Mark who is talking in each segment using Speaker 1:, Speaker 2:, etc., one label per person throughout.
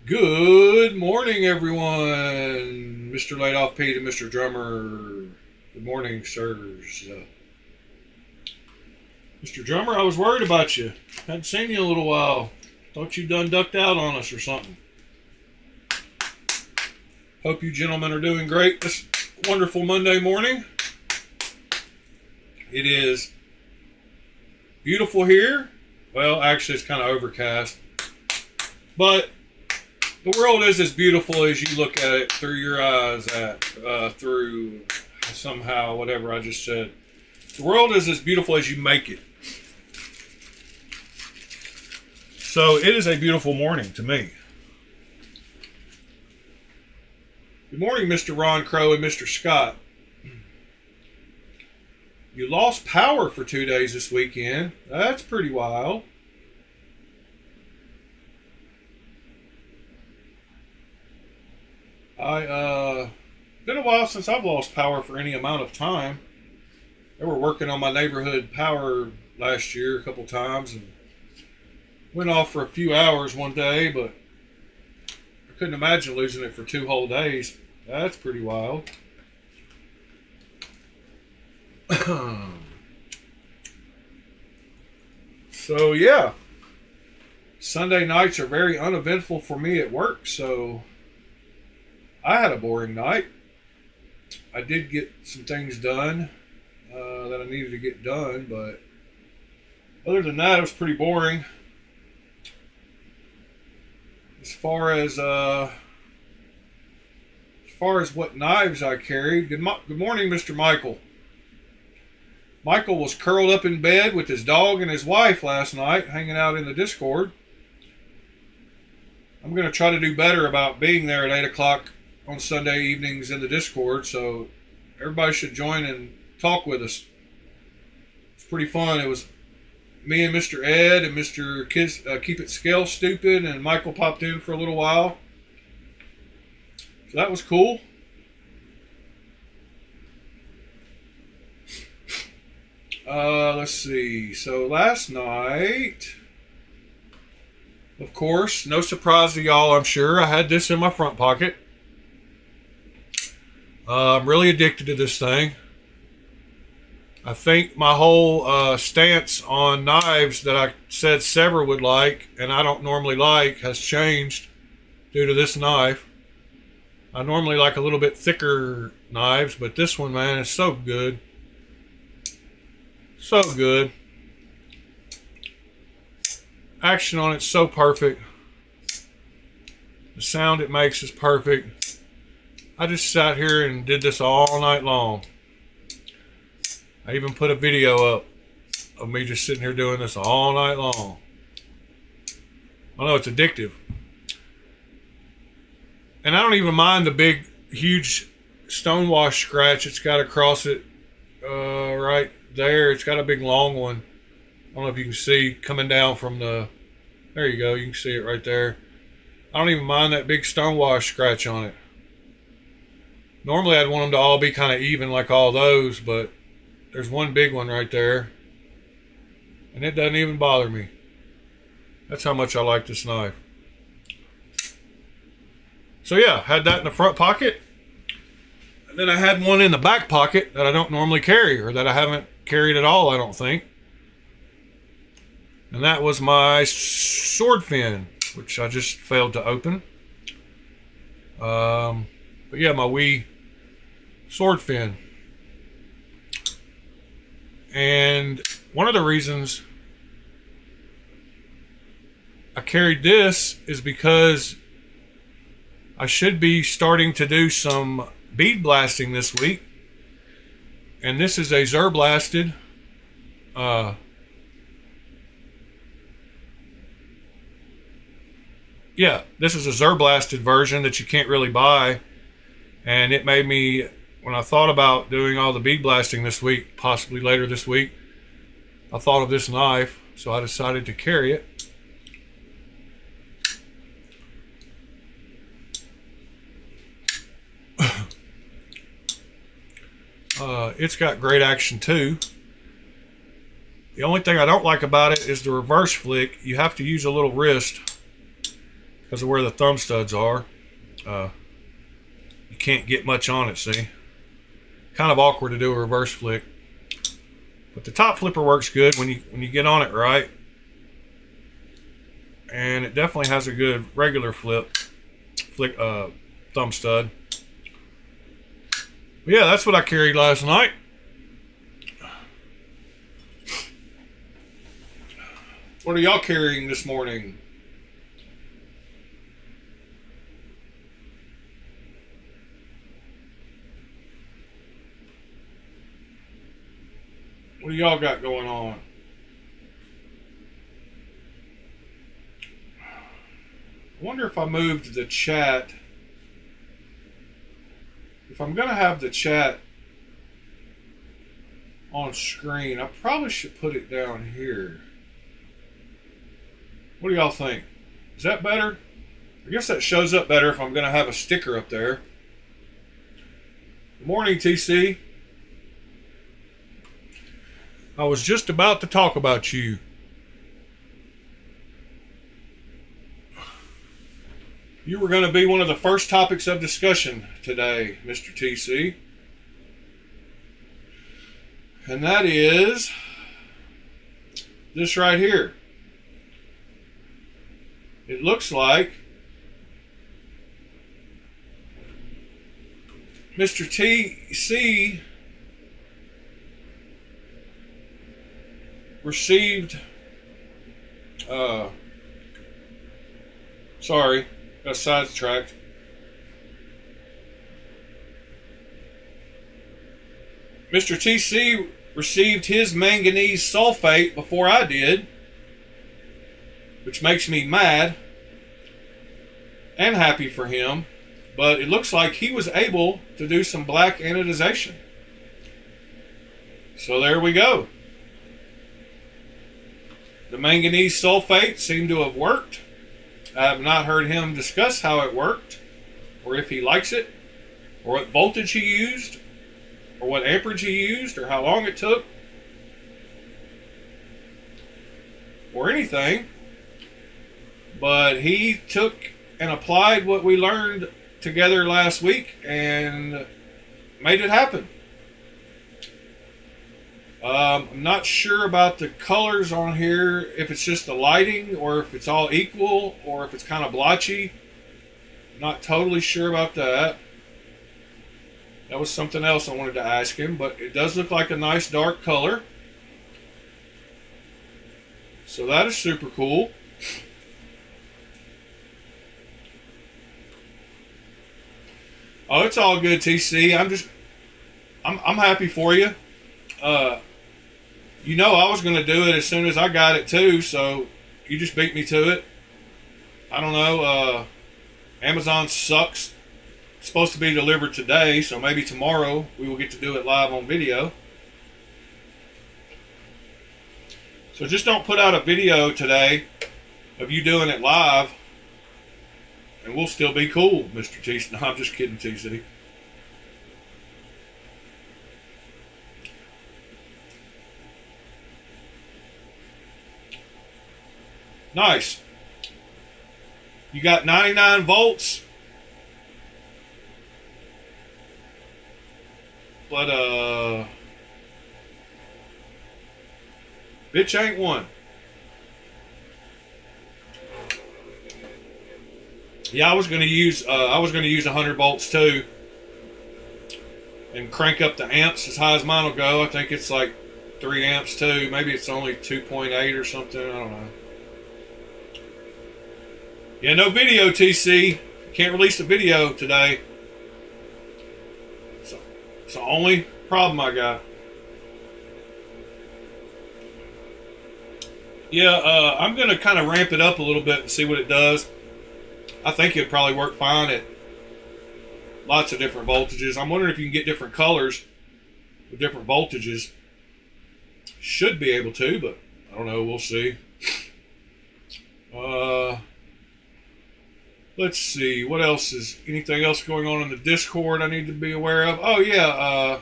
Speaker 1: Good morning, everyone. Mr. Laid Off Pete and Mr. Drummer. Good morning, sirs. Mr. Drummer, I was worried about you. Hadn't seen you in a little while. Thought you done ducked out on us or something. Hope you gentlemen are doing great this wonderful Monday morning. It is beautiful here. Well, actually, it's kind of overcast. But the world is as beautiful as you look at it through your eyes, through somehow, whatever I just said. The world is as beautiful as you make it. So it is a beautiful morning to me. Good morning, Mr. Ron Crow and Mr. Scott. You lost power for 2 days this weekend. That's pretty wild. Been a while since I've lost power for any amount of time. They were working on my neighborhood power last year a couple times and went off for a few hours one day, but I couldn't imagine losing it for 2 whole days. That's pretty wild. So yeah, Sunday nights are very uneventful for me at work, so I had a boring night. I did get some things done that I needed to get done, but other than that, it was pretty boring. As far as what knives I carried, good morning, Mr. Michael. Michael was curled up in bed with his dog and his wife last night, hanging out in the Discord. I'm going to try to do better about being there at 8 o'clock on Sunday evenings in the Discord, so everybody should join and talk with us. It's pretty fun. It was me and Mr. Ed and Mr. Keep It Scale Stupid, and Michael popped in for a little while. So that was cool. Let's see. So last night, of course, no surprise to y'all, I'm sure, I had this in my front pocket. I'm really addicted to this thing. I think my whole stance on knives that I said Sever would like, and I don't normally like, has changed due to this knife. I normally like a little bit thicker knives, but this one, man, is so good. So good. Action on it's so perfect. The sound it makes is perfect. I just sat here and did this all night long. I even put a video up of me just sitting here doing this all night long. I know it's addictive. And I don't even mind the big, huge stonewash scratch it's got across it right there. It's got a big long one. I don't know if you can see coming down from the... There you go. You can see it right there. I don't even mind that big stonewash scratch on it. Normally I'd want them to all be kind of even like all those, but there's one big one right there. And it doesn't even bother me. That's how much I like this knife. So yeah, had that in the front pocket. And then I had one in the back pocket that I don't normally carry, or that I haven't carried at all, I don't think. And that was my sword fin, which I just failed to open. But yeah, my wee sword fin. And one of the reasons I carried this is because I should be starting to do some bead blasting this week. And this is a Zerblasted this is a Zerblasted version that you can't really buy. And it made me, when I thought about doing all the bead blasting this week, possibly later this week, I thought of this knife, so I decided to carry it. It's got great action too. The only thing I don't like about it is the reverse flick. You have to use a little wrist because of where the thumb studs are. You can't get much on it, see? Kind of awkward to do a reverse flick. But the top flipper works good when you get on it right. And it definitely has a good regular thumb stud. But yeah, that's what I carried last night. What are y'all carrying this morning? What do y'all got going on? I wonder if I moved the chat. If I'm going to have the chat on screen, I probably should put it down here. What do y'all think? Is that better? I guess that shows up better if I'm going to have a sticker up there. Good morning, TC. I was just about to talk about you. You were going to be one of the first topics of discussion today, Mr. TC. And that is this right here. It looks like Mr. TC received, sorry, got sidetracked. Mr. TC received his manganese sulfate before I did, which makes me mad and happy for him, but it looks like he was able to do some black anodization. So there we go. The manganese sulfate seemed to have worked. I have not heard him discuss how it worked, or if he likes it, or what voltage he used, or what amperage he used, or how long it took, or anything. But he took and applied what we learned together last week and made it happen. I'm not sure about the colors on here, if it's just the lighting or if it's all equal or if it's kind of blotchy. Not totally sure about that. That was something else I wanted to ask him, but it does look like a nice dark color. So that is super cool. Oh, it's all good, TC. I'm happy for you. You know I was going to do it as soon as I got it too, so you just beat me to it. I don't know. Amazon sucks. It's supposed to be delivered today, so maybe tomorrow we will get to do it live on video. So just don't put out a video today of you doing it live, and we'll still be cool, Mr. TC. No, I'm just kidding, TC. Nice. You got 99 volts. But, bitch ain't one. Yeah, I was going to use 100 volts too. And crank up the amps as high as mine will go. I think it's like 3 amps too. Maybe it's only 2.8 or something. I don't know. Yeah, no video, TC. Can't release a video today. So it's the only problem I got. Yeah, I'm going to kind of ramp it up a little bit and see what it does. I think it'd probably work fine at lots of different voltages. I'm wondering if you can get different colors with different voltages. Should be able to, but I don't know. We'll see. Let's see. What else is... Anything else going on in the Discord I need to be aware of? Oh, yeah.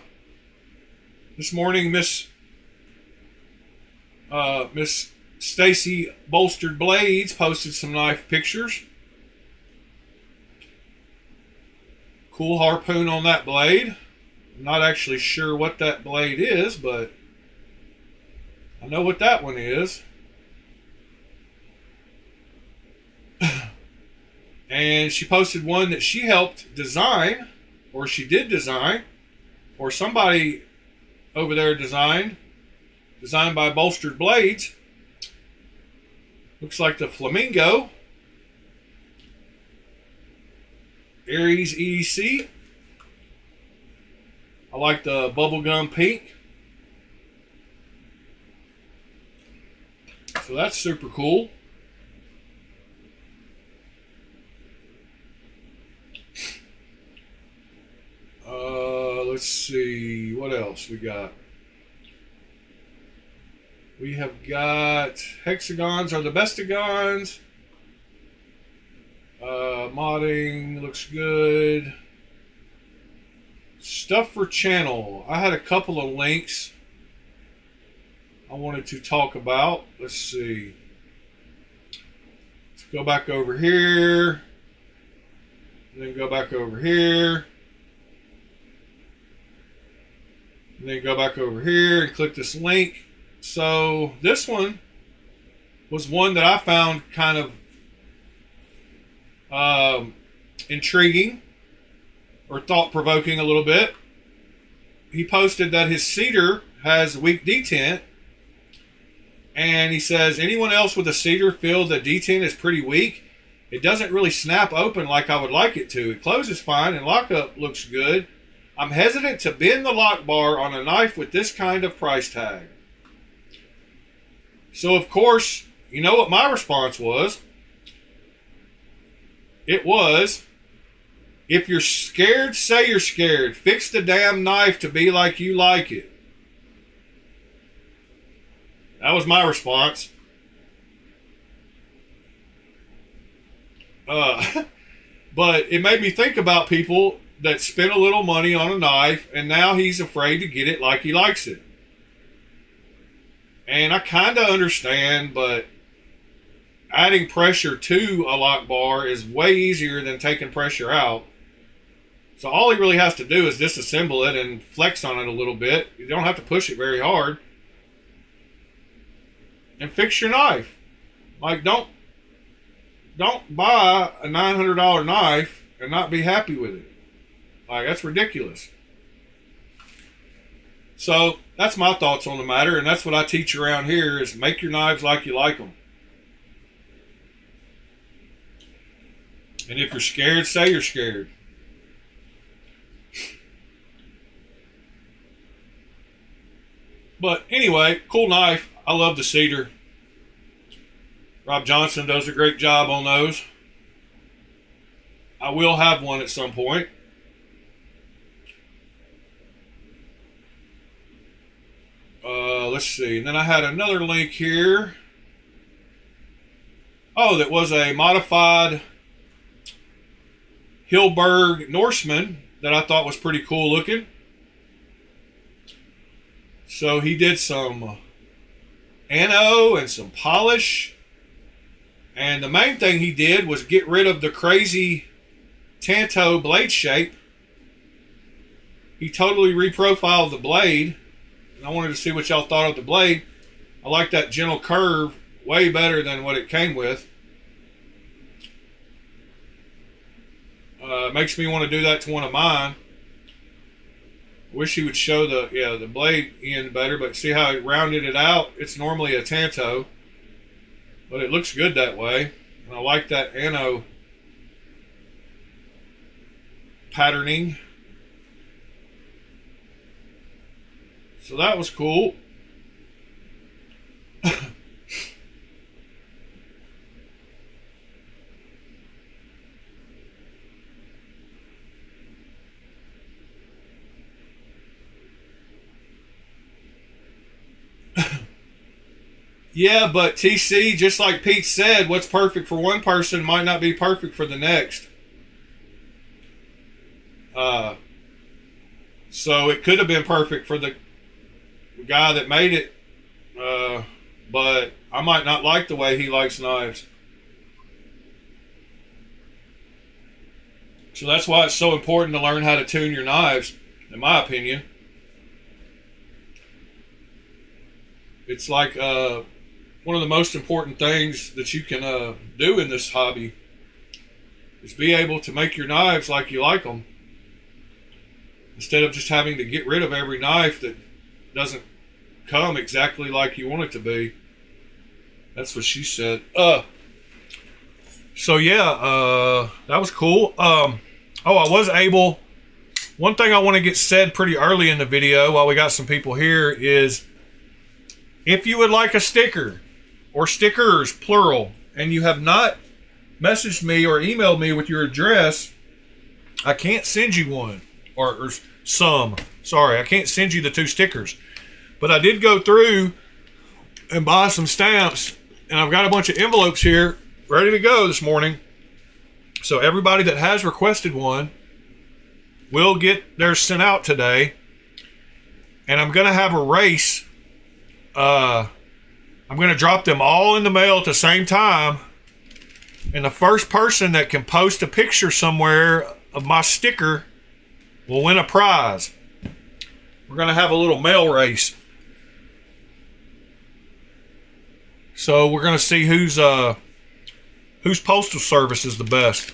Speaker 1: This morning, Miss Stacy Bolstered Blades posted some knife pictures. Cool harpoon on that blade. I'm not actually sure what that blade is, but I know what that one is. And she posted one that she helped design, or she did design, or somebody over there designed by Bolstered Blades. Looks like the Flamingo Aries EDC. I like the bubblegum pink. So that's super cool. Let's see, what else we got? We have got hexagons are the bestagons. Modding looks good. Stuff for channel. I had a couple of links I wanted to talk about. Let's see. Let's go back over here. And then go back over here. And then go back over here and click this link. So this one was one that I found kind of intriguing or thought-provoking a little bit. He posted that his cedar has weak detent, and he says, anyone else with a cedar feel that detent is pretty weak? It doesn't really snap open like I would like it to. It closes fine and lockup looks good. I'm hesitant to bend the lock bar on a knife with this kind of price tag. So, of course, you know what my response was? It was, if you're scared, say you're scared. Fix the damn knife to be like you like it. That was my response. But it made me think about people that spent a little money on a knife and now he's afraid to get it like he likes it. And I kind of understand, but adding pressure to a lock bar is way easier than taking pressure out. So all he really has to do is disassemble it and flex on it a little bit. You don't have to push it very hard. And fix your knife. Like, don't buy a $900 knife and not be happy with it. Like, that's ridiculous. So that's my thoughts on the matter, and that's what I teach around here is make your knives like you like them. And if you're scared, say you're scared. But anyway, cool knife. I love the cedar. Rob Johnson does a great job on those. I will have one at some point. Let's see. And then I had another link here. Oh, that was a modified Hilberg Norseman that I thought was pretty cool looking. So he did some ano and some polish. And the main thing he did was get rid of the crazy Tanto blade shape. He totally reprofiled the blade. And I wanted to see what y'all thought of the blade. I like that gentle curve way better than what it came with. Makes me want to do that to one of mine. Wish he would show the blade end better, but see how he rounded it out? It's normally a Tanto, but it looks good that way. And I like that ano patterning. So that was cool. Yeah, but TC, just like Pete said, what's perfect for one person might not be perfect for the next. So it could have been perfect for the guy that made it, but I might not like the way he likes knives. So that's why it's so important to learn how to tune your knives, in my opinion. It's like one of the most important things that you can do in this hobby is be able to make your knives like you like them, instead of just having to get rid of every knife that doesn't come exactly like you want it to be. That's what she said. So yeah, that was cool. I was able, one thing I want to get said pretty early in the video while we got some people here is, if you would like a sticker or stickers plural and you have not messaged me or emailed me with your address, I can't send you one, or some. Sorry, I can't send you the 2 stickers. But I did go through and buy some stamps, and I've got a bunch of envelopes here ready to go this morning. So everybody that has requested one will get theirs sent out today. And I'm going to have a race. I'm going to drop them all in the mail at the same time. And the first person that can post a picture somewhere of my sticker will win a prize. We're going to have a little mail race. So we're going to see whose postal service is the best.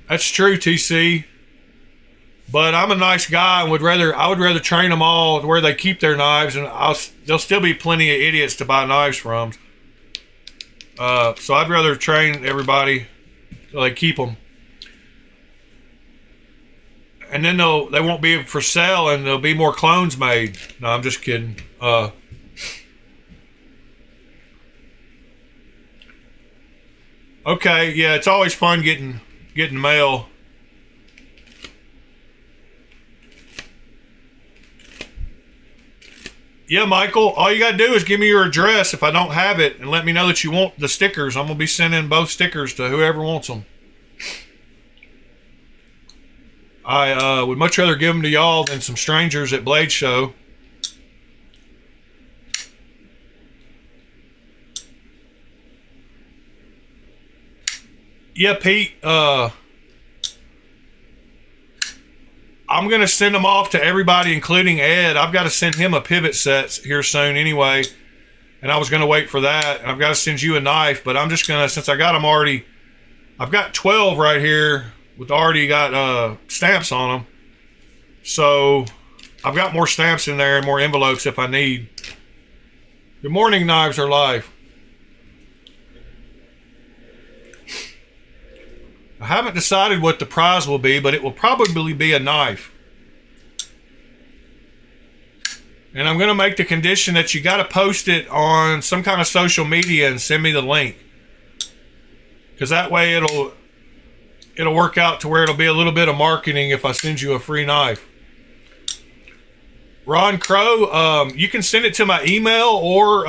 Speaker 1: That's true, TC. But I'm a nice guy and I would rather train them all to where they keep their knives, and there'll still be plenty of idiots to buy knives from. So I'd rather train everybody till they keep them. And then they won't be for sale, and there'll be more clones made. No, I'm just kidding. Okay, yeah, it's always fun getting mail. Yeah, Michael, all you got to do is give me your address if I don't have it, and let me know that you want the stickers. I'm going to be sending both stickers to whoever wants them. I would much rather give them to y'all than some strangers at Blade Show. Yeah, Pete, I'm going to send them off to everybody, including Ed. I've got to send him a pivot set here soon anyway. And I was going to wait for that. And I've got to send you a knife. But I'm just going to, since I got them already, I've got 12 right here with already got stamps on them. So I've got more stamps in there and more envelopes if I need. Good morning, Knives Are Life. I haven't decided what the prize will be, but it will probably be a knife. And I'm going to make the condition that you got to post it on some kind of social media and send me the link. Because that way it'll work out to where it'll be a little bit of marketing if I send you a free knife. Ron Crow, you can send it to my email or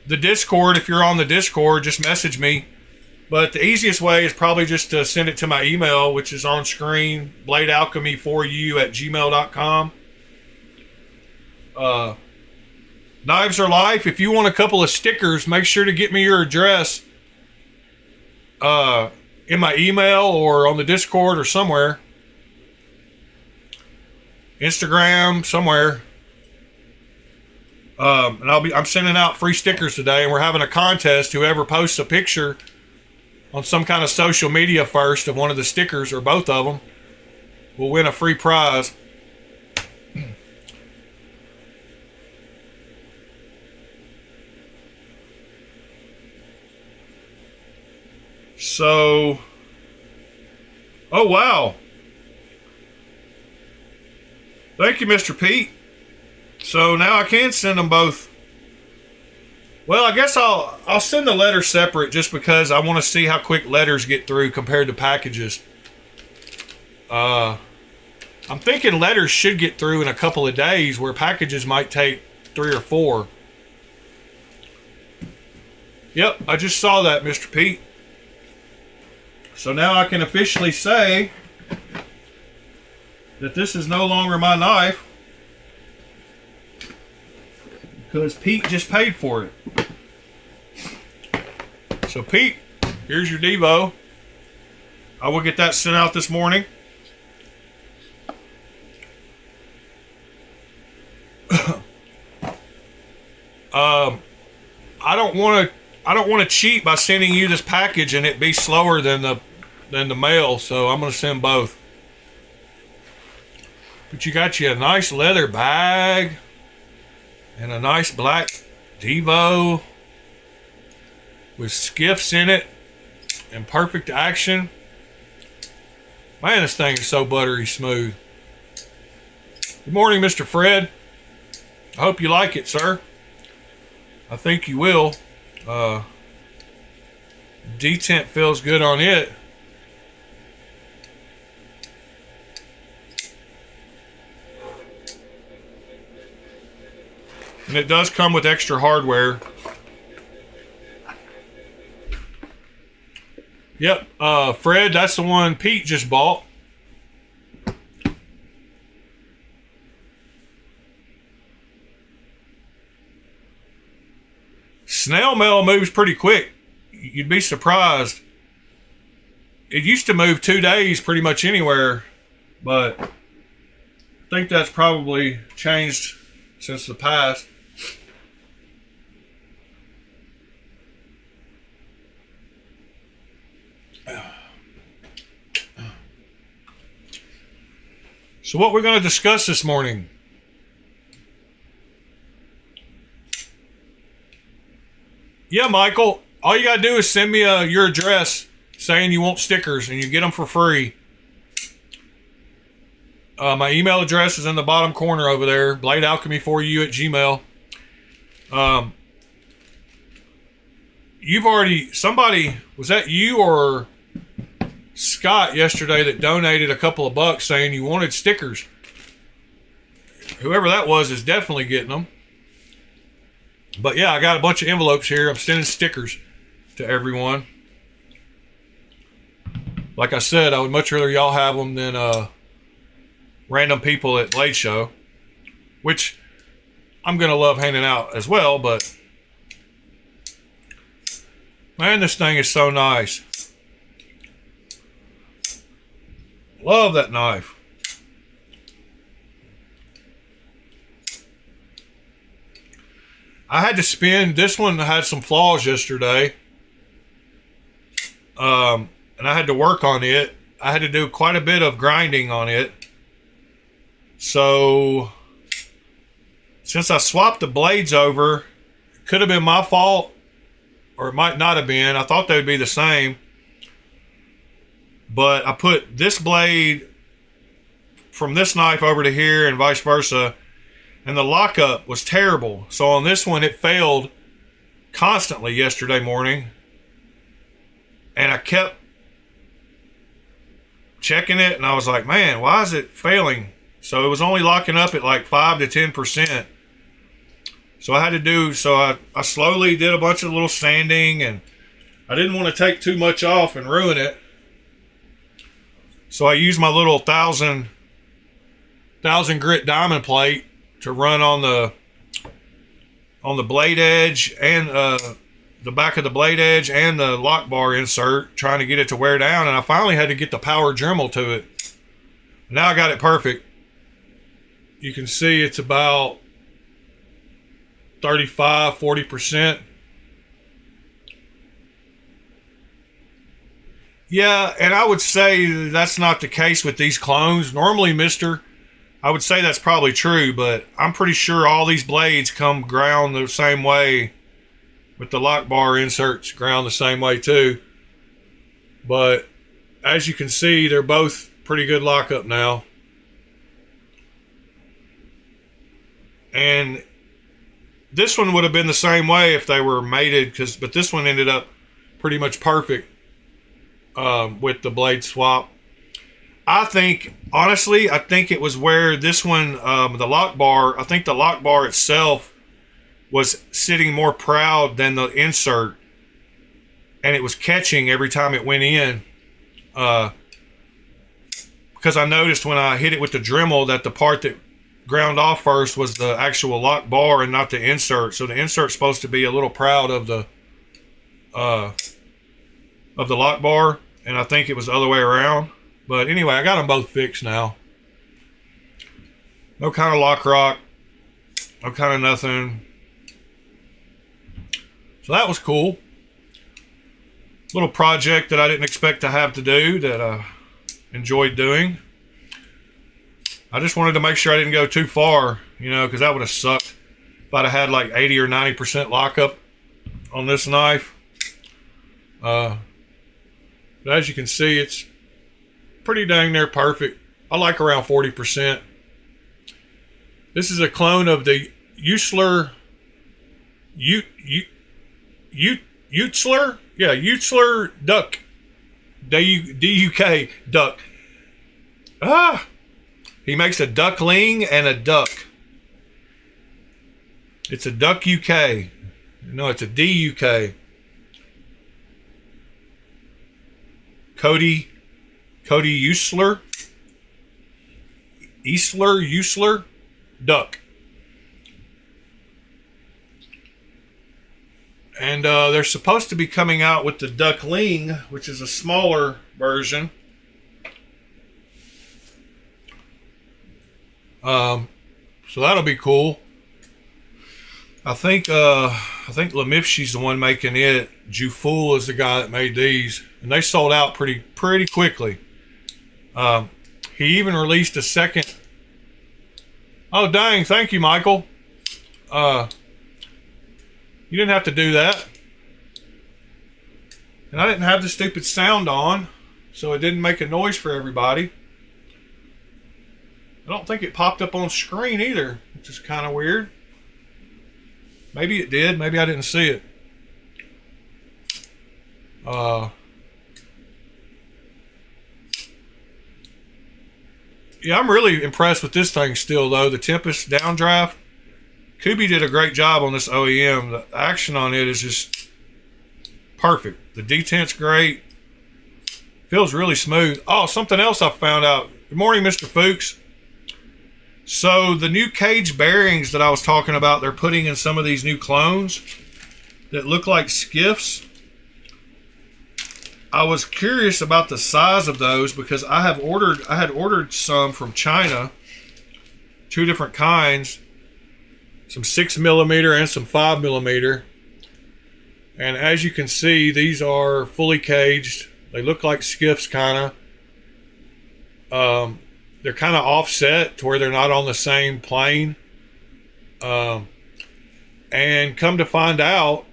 Speaker 1: the Discord. If you're on the Discord, just message me. But the easiest way is probably just to send it to my email, which is on screen, bladealchemy4u@gmail.com. Knives Are Life. If you want a couple of stickers, make sure to get me your address in my email or on the Discord or somewhere. Instagram, somewhere. And I'm sending out free stickers today, and we're having a contest. Whoever posts a picture on some kind of social media first of one of the stickers or both of them will win a free prize. So, oh wow. Thank you, Mr. Pete. So now I can send them both. Well, I guess I'll send the letters separate just because I want to see how quick letters get through compared to packages. I'm thinking letters should get through in a couple of days, where packages might take 3 or 4. Yep, I just saw that, Mr. Pete. So now I can officially say that this is no longer my knife, because Pete just paid for it. So Pete, here's your Devo. I will get that sent out this morning. I don't want to cheat by sending you this package and it be slower than the mail, so I'm going to send both. But you got you a nice leather bag and a nice black Devo with skiffs in it and perfect action. Man, this thing is so buttery smooth. Good morning, Mr. Fred. I hope you like it, sir. I think you will. Detent feels good on it. And it does come with extra hardware. Yep, Fred, that's the one Pete just bought. Snail mail moves pretty quick. You'd be surprised. It used to move 2 days pretty much anywhere, but I think that's probably changed since the past. So what we're going to discuss this morning. Yeah, Michael, all you got to do is send me your address saying you want stickers and you get them for free. My email address is in the bottom corner over there, bladealchemy4u@gmail. You've already, somebody, was that you or Scott yesterday that donated a couple of bucks saying you wanted stickers? Whoever that was is definitely getting them. But yeah, I got a bunch of envelopes here. I'm sending stickers to everyone. Like I said, I would much rather y'all have them than random people at Blade Show, which I'm going to love handing out as well, but man, this thing is so nice. Love that knife. I had to spin, this one had some flaws yesterday. And I had to work on it. I had to do quite a bit of grinding on it. So, since I swapped the blades over, it could have been my fault, or it might not have been. I thought they would be the same. But I put this blade from this knife over to here and vice versa, and the lockup was terrible. So on this one, it failed constantly yesterday morning. And I kept checking it, and I was like, man, why is it failing? So it was only locking up at like 5 to 10%. So I had to do, so I slowly did a bunch of little sanding, and I didn't want to take too much off and ruin it. So I used my little 1000 grit diamond plate to run on the blade edge and the back of the blade edge and the lock bar insert, trying to get it to wear down. And I finally had to get the power Dremel to it. Now I got it perfect. You can see it's about 35-40%. Yeah, and I would say that's not the case with these clones. Normally, I would say that's probably true, but I'm pretty sure all these blades come ground the same way, with the lock bar inserts ground the same way too. But as you can see, they're both pretty good lockup now. And this one would have been the same way if they were mated, but this one ended up pretty much perfect. With the blade swap. I think, honestly, it was where this one, the lock bar, I think the lock bar itself was sitting more proud than the insert, and it was catching every time it went in. Because I noticed when I hit it with the Dremel that the part that ground off first was the actual lock bar and not the insert. So the insert's supposed to be a little proud of the of the lock bar, and I think it was the other way around. But anyway, I got them both fixed now. No kind of lock rock, no kind of nothing. So that was cool. Little project that I didn't expect to have to do that I enjoyed doing. I just wanted to make sure I didn't go too far, you know, because that would have sucked if I'd have had like 80 or 90% lockup on this knife. But as you can see, it's pretty dang near perfect. I like around 40%. This is a clone of the Utzler Duck. D-U-K Duck. He makes a duckling and a duck. It's a Duck UK. No, it's a D-U-K. Cody Utzler. Utzler Duck. And they're supposed to be coming out with the Duckling, which is a smaller version. So that'll be cool. I think Lemifshi's the one making it. Juful is the guy that made these, and they sold out pretty quickly. He even released a second. Oh dang! Thank you, Michael. You didn't have to do that, and I didn't have the stupid sound on, so it didn't make a noise for everybody. I don't think it popped up on screen either, which is kind of weird. Maybe it did. Maybe I didn't see it. Yeah, I'm really impressed with this thing still, though. The Tempest downdraft. Kubi did a great job on this OEM. The action on it is just perfect. The detent's great. Feels really smooth. Oh, something else I found out. Good morning, Mr. Fuchs. So the new cage bearings that I was talking about, they're putting in some of these new clones that look like skiffs. I was curious about the size of those because I had ordered some from China, 2 different kinds, some 6mm and some 5mm. And as you can see, these are fully caged. They look like skiffs, kind of. They're kind of offset to where they're not on the same plane. And come to find out,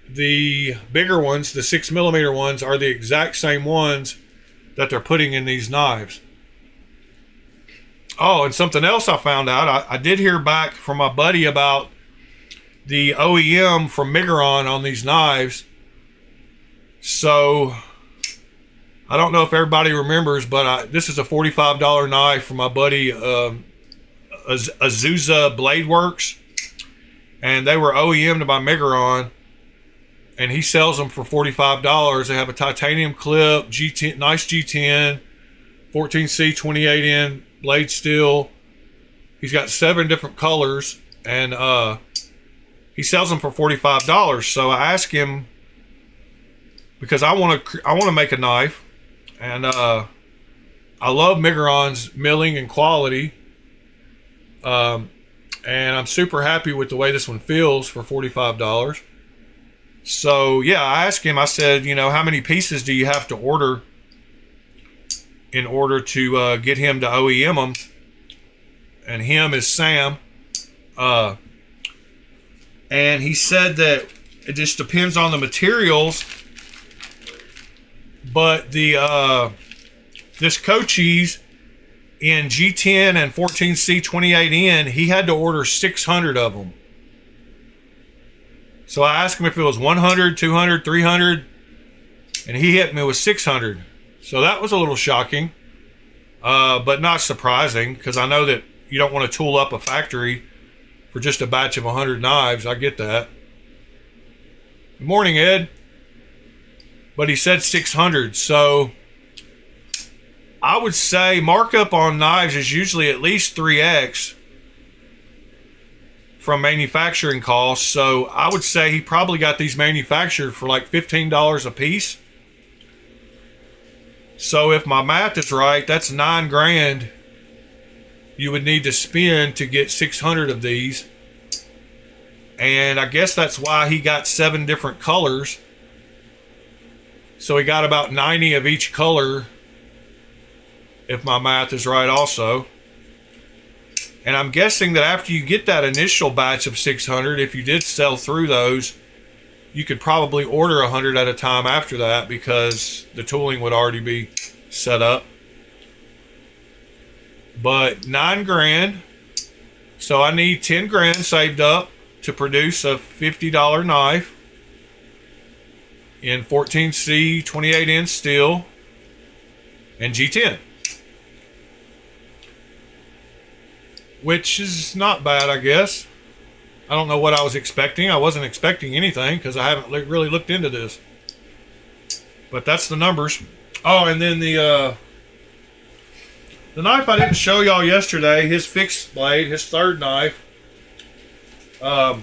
Speaker 1: the bigger ones, the 6mm ones, are the exact same ones that they're putting in these knives. Oh, and something else I found out, I did hear back from my buddy about the OEM from Migron on these knives. So I don't know if everybody remembers, but this is a $45 knife from my buddy Azusa Blade Works, and they were OEM'd by Migron, and he sells them for $45. They have a titanium clip, G10, nice G10, 14C 28N blade steel. He's got 7 different colors, and he sells them for $45. So I asked him, because I want to make a knife. And I love Migron's milling and quality. And I'm super happy with the way this one feels for $45. So yeah, I asked him, I said, you know, how many pieces do you have to order in order to get him to OEM them? And him is Sam. And he said that it just depends on the materials. But the this Cochise in G10 and 14C 28N, he had to order 600 of them. So I asked him if it was 100, 200, 300, and he hit me with 600. So that was a little shocking, but not surprising, because I know that you don't want to tool up a factory for just a batch of 100 knives. I get that. Good morning, Ed. But he said 600, so I would say markup on knives is usually at least 3x from manufacturing costs. So I would say he probably got these manufactured for like $15 a piece. So if my math is right, that's $9,000 you would need to spend to get 600 of these. And I guess that's why he got 7 different colors. So he got about 90 of each color, if my math is right also. And I'm guessing that after you get that initial batch of 600, if you did sell through those, you could probably order 100 at a time after that, because the tooling would already be set up. But $9,000, so I need $10,000 saved up to produce a $50 knife in 14C 28-inch steel and G10, which is not bad, I guess. I don't know what I was expecting. I wasn't expecting anything because I haven't really looked into this. But that's the numbers. Oh, and then the knife I didn't show y'all yesterday, his fixed blade, his third knife. Yeah,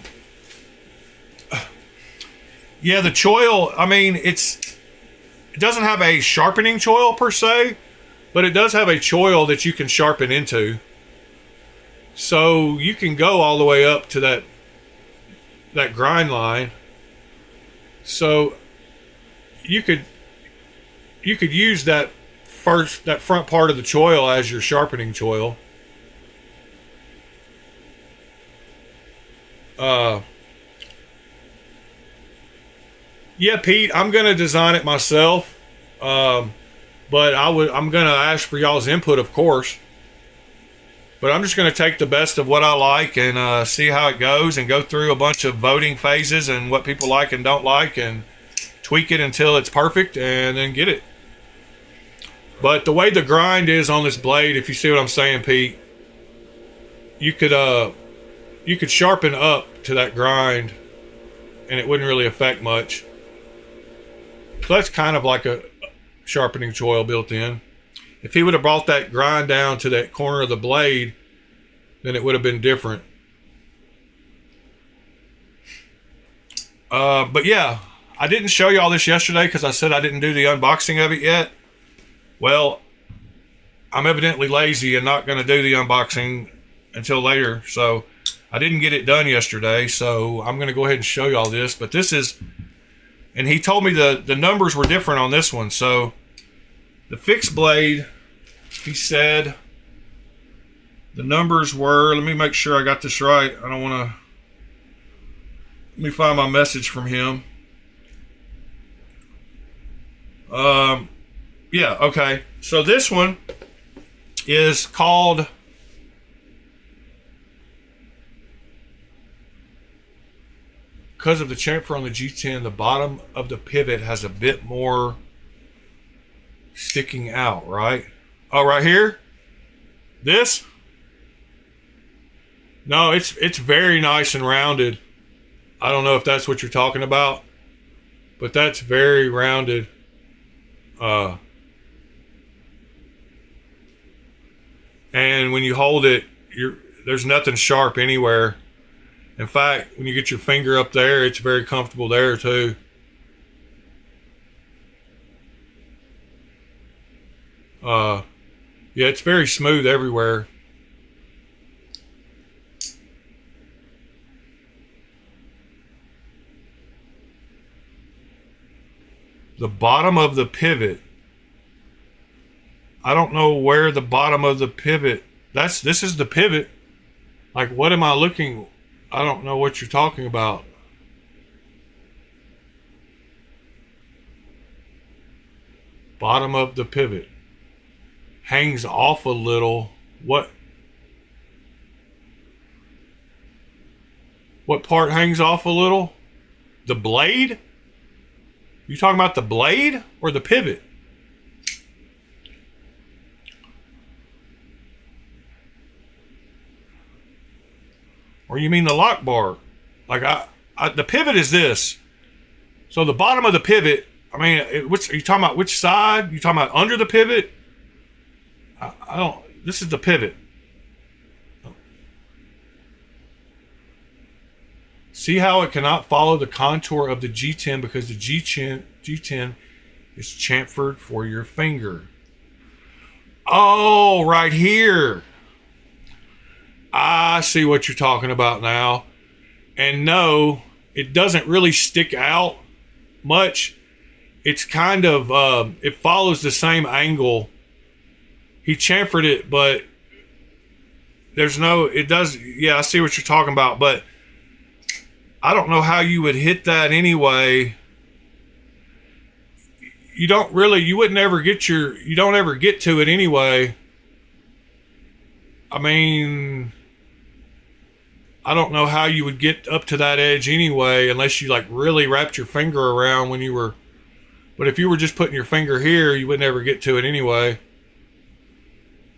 Speaker 1: the choil, I mean, it doesn't have a sharpening choil per se, but it does have a choil that you can sharpen into. So you can go all the way up to that grind line. So you could use that front part of the choil as your sharpening choil. Yeah, Pete, I'm gonna design it myself, but I'm gonna ask for y'all's input, of course. But I'm just gonna take the best of what I like and see how it goes, and go through a bunch of voting phases and what people like and don't like, and tweak it until it's perfect, and then get it. But the way the grind is on this blade, if you see what I'm saying, Pete, you could sharpen up to that grind, and it wouldn't really affect much. So that's kind of like a sharpening choil built in. If he would have brought that grind down to that corner of the blade, then it would have been different. But yeah, I didn't show you all this yesterday because I said I didn't do the unboxing of it yet. Well, I'm evidently lazy and not going to do the unboxing until later. So I didn't get it done yesterday. So I'm going to go ahead and show you all this. But this is... And he told me the numbers were different on this one. So the fixed blade, he said the numbers were... Let me make sure I got this right. I don't want to... Let me find my message from him. Yeah, okay. So this one is called... Because of the chamfer on the G10, the bottom of the pivot has a bit more sticking out, right? Oh, right here? This? No, it's very nice and rounded. I don't know if that's what you're talking about, but that's very rounded. And when you hold it, there's nothing sharp anywhere. In fact, when you get your finger up there, it's very comfortable there too. Yeah, it's very smooth everywhere. The bottom of the pivot. I don't know where the bottom of the pivot. This is the pivot. Like, what am I looking? I don't know what you're talking about. Bottom of the pivot. Hangs off a little. What part hangs off a little? The blade? You talking about the blade or the pivot? Or you mean the lock bar? Like the pivot is this. So the bottom of the pivot, I mean, are you talking about which side? You talking about under the pivot? I don't, this is the pivot. See how it cannot follow the contour of the G10 because the G10 is chamfered for your finger. Oh, right here. I see what you're talking about now. And no, it doesn't really stick out much. It's kind of, it follows the same angle. He chamfered it, but there's no, it does, yeah, I see what you're talking about, but I don't know how you would hit that anyway. You don't really, you wouldn't ever get your, you don't ever get to it anyway. I mean, I don't know how you would get up to that edge anyway, unless you like really wrapped your finger around when you were, but if you were just putting your finger here, you would never get to it anyway.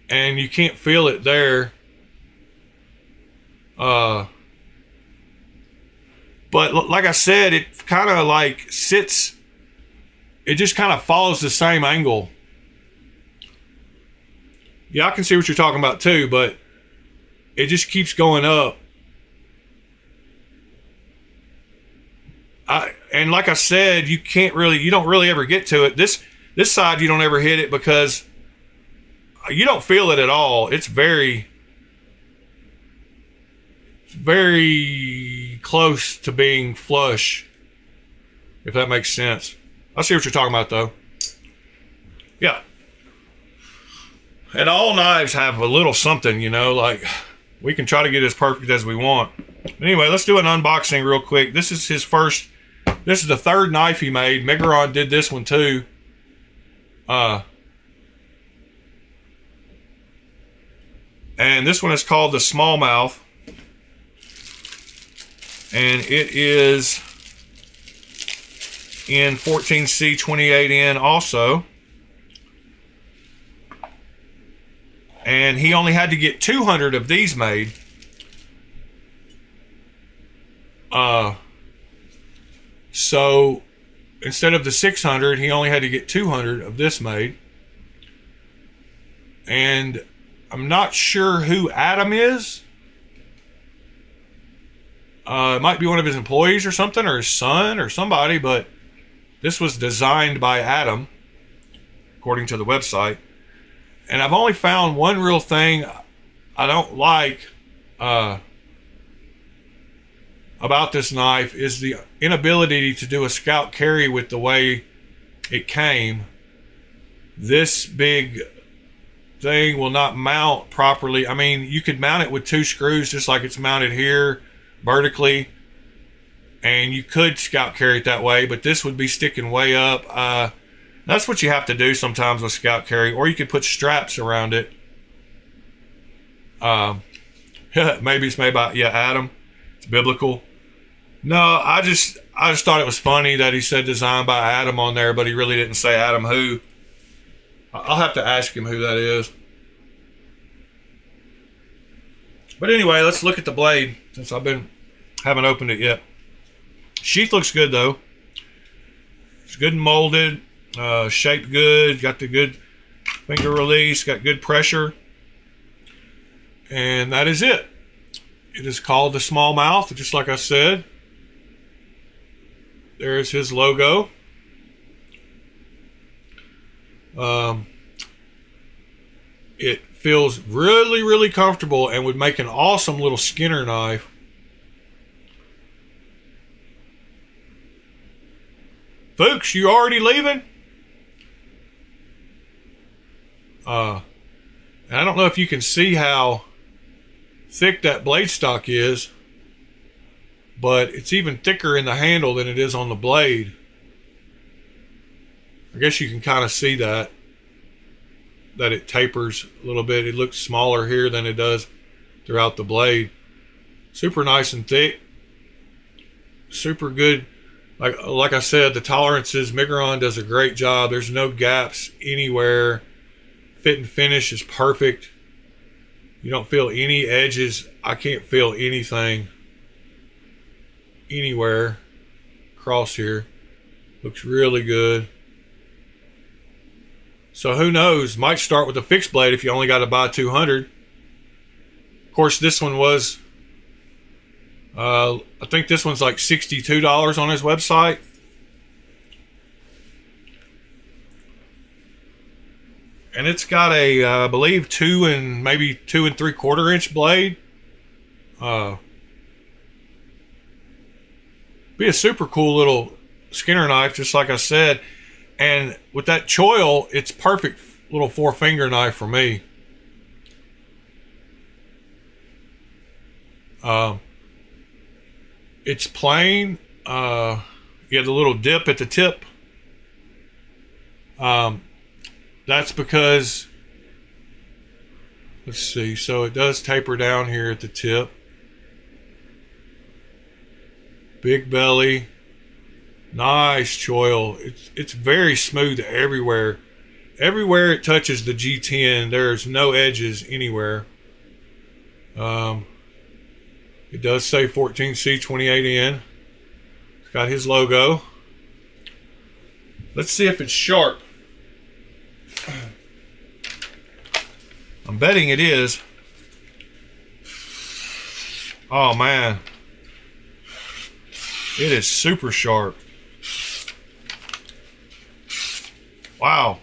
Speaker 1: And you can't feel it there. But like I said, it kind of like sits, it just kind of follows the same angle. Yeah, I can see what you're talking about too, but it just keeps going up. And like I said, you don't really ever get to it. This side, you don't ever hit it because you don't feel it at all. It's very close to being flush, if that makes sense. I see what you're talking about though. Yeah. And all knives have a little something, you know, like we can try to get as perfect as we want. Anyway, let's do an unboxing real quick. This is his first, this is the third knife he made. Megaron did this one too. And this one is called the Smallmouth. And it is in 14C 28N also. And he only had to get 200 of these made. So instead of the 600, he only had to get 200 of this made. And I'm not sure who Adam is. It might be one of his employees or something, or his son or somebody, but this was designed by Adam, according to the website. And I've only found one real thing I don't like about this knife is the inability to do a scout carry with the way it came. This big thing will not mount properly. I mean, you could mount it with 2 screws just like it's mounted here vertically, and you could scout carry it that way, but this would be sticking way up. That's what you have to do sometimes with scout carry, or you could put straps around it. Maybe it's made by, yeah, Adam. It's biblical. No, I just thought it was funny that he said designed by Adam on there, but he really didn't say Adam who. I'll have to ask him who that is. But anyway, let's look at the blade, since haven't opened it yet. Sheath looks good though. It's good and molded, shaped good, got the good finger release, got good pressure. And that is it. It is called the Smallmouth, just like I said. There's his logo. It feels really, really comfortable and would make an awesome little Skinner knife. Fuchs, you already leaving? And I don't know if you can see how thick that blade stock is, but it's even thicker in the handle than it is on the blade. I guess you can kind of see that it tapers a little bit. It looks smaller here than it does throughout the blade. Super nice and thick. Super good. Like I said, the tolerances, Migron does a great job. There's no gaps anywhere. Fit and finish is perfect. You don't feel any edges. I can't feel anything anywhere across here. Looks really good. So who knows? Might start with a fixed blade if you only got to buy 200. Of course, this one was, I think this one's like $62 on his website. and it's got a I believe 2 and maybe 2 3/4 inch blade. Be a super cool little Skinner knife, just like I said. And with that choil, it's perfect little 4-finger knife for me. It's plain. You have the little dip at the tip. That's because, let's see, so it does taper down here at the tip. Big belly, nice choil. It's very smooth everywhere. Everywhere it touches the G10, there's no edges anywhere. It does say 14C28N. It's got his logo. Let's see if it's sharp. I'm betting it is. Oh man, it is super sharp. Wow,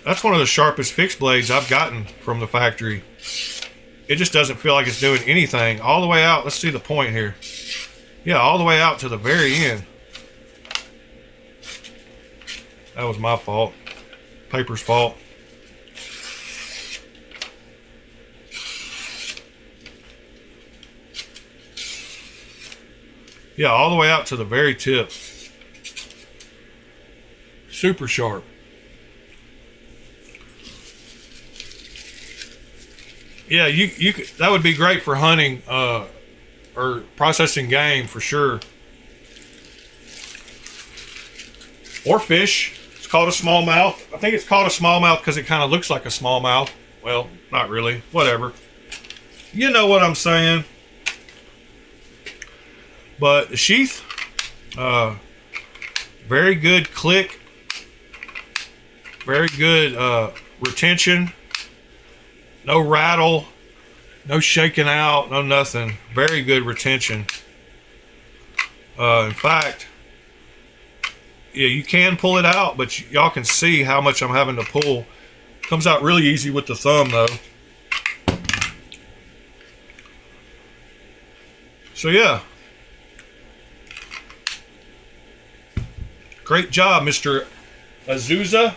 Speaker 1: that's one of the sharpest fixed blades I've gotten from the factory. It just doesn't feel like it's doing anything all the way out. Let's see the point here. Yeah, all the way out to the very end. That was my fault. Paper's fault. Yeah, all the way out to the very tip. Super sharp. Yeah, you could, that would be great for hunting or processing game for sure. Or fish. It's called a smallmouth. I think it's called a smallmouth because it kind of looks like a smallmouth. Well, not really. Whatever. You know what I'm saying. But the sheath, very good click. Very good retention. No rattle. No shaking out. No nothing. Very good retention. In fact, yeah, you can pull it out, but y'all can see how much I'm having to pull. Comes out really easy with the thumb, though. So, yeah. Great job, Mr. Azusa.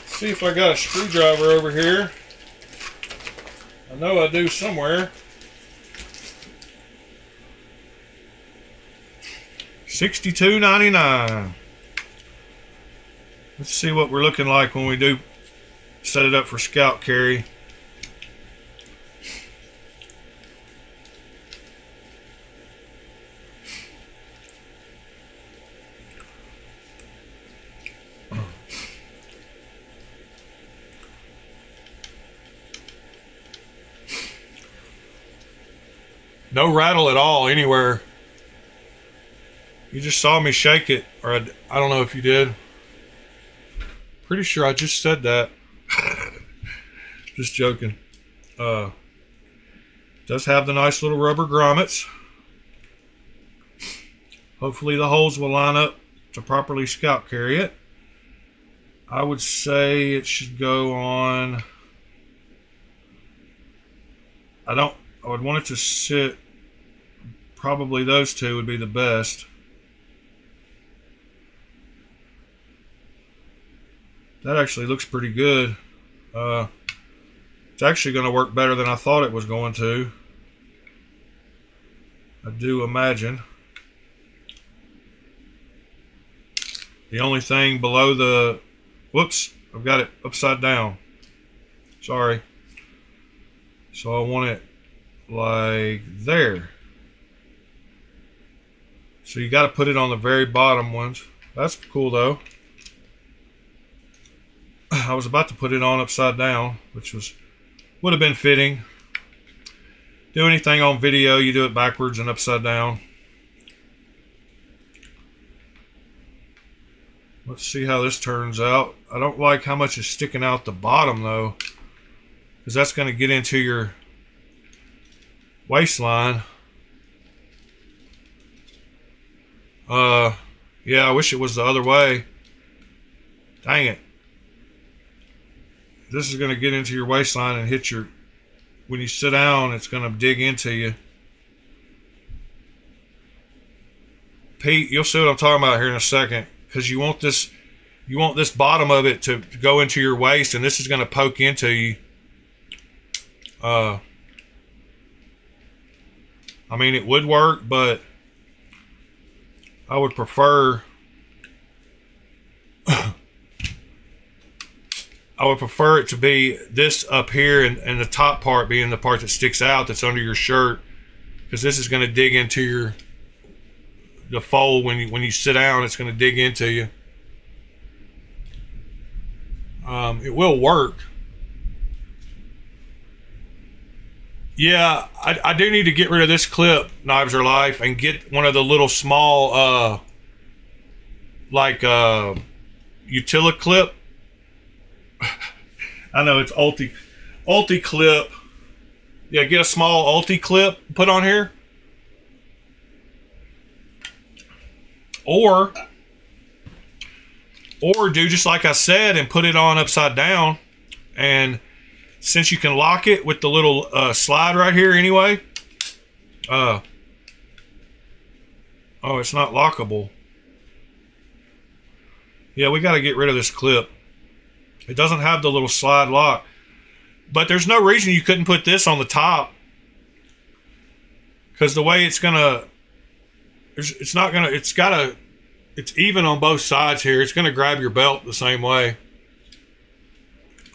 Speaker 1: See if I got a screwdriver over here. I know I do somewhere. $62.99. Let's see what we're looking like when we do set it up for scout carry. No rattle at all anywhere. You just saw me shake it, or I don't know if you did. Pretty sure I just said that. Just joking. Does have the nice little rubber grommets. Hopefully the holes will line up to properly scout carry it. I would say it should go on. I would want it to sit, probably those two would be the best. That actually looks pretty good. It's actually going to work better than I thought it was going to. I do imagine. The only thing below the, whoops, I've got it upside down. Sorry. So I want it like there. So you got to put it on the very bottom ones. That's cool though. I was about to put it on upside down, which would have been fitting. Do anything on video, you do it backwards and upside down. Let's see how this turns out. I don't like how much is sticking out the bottom though, because that's going to get into your waistline. Yeah, I wish it was the other way. Dang it. This is going to get into your waistline and hit your... When you sit down, it's going to dig into you. Pete, you'll see what I'm talking about here in a second. Because you want this bottom of it to go into your waist, and this is going to poke into you. I mean, it would work, but I would prefer it to be this up here, and the top part being the part that sticks out that's under your shirt, because this is going to dig into the fold when you sit down. It's going to dig into you. It will work. Yeah, I do need to get rid of this clip, Knives Are Life, and get one of the little small, Utila clip. I know it's ulti clip. Yeah, get a small ulti clip, put on here. Or do just like I said and put it on upside down, and since you can lock it with the little slide right here anyway. Oh, it's not lockable. Yeah, we got to get rid of this clip. It doesn't have the little slide lock. But there's no reason you couldn't put this on the top. Because the way it's gonna... It's not gonna... It's gotta... It's even on both sides here. It's gonna grab your belt the same way.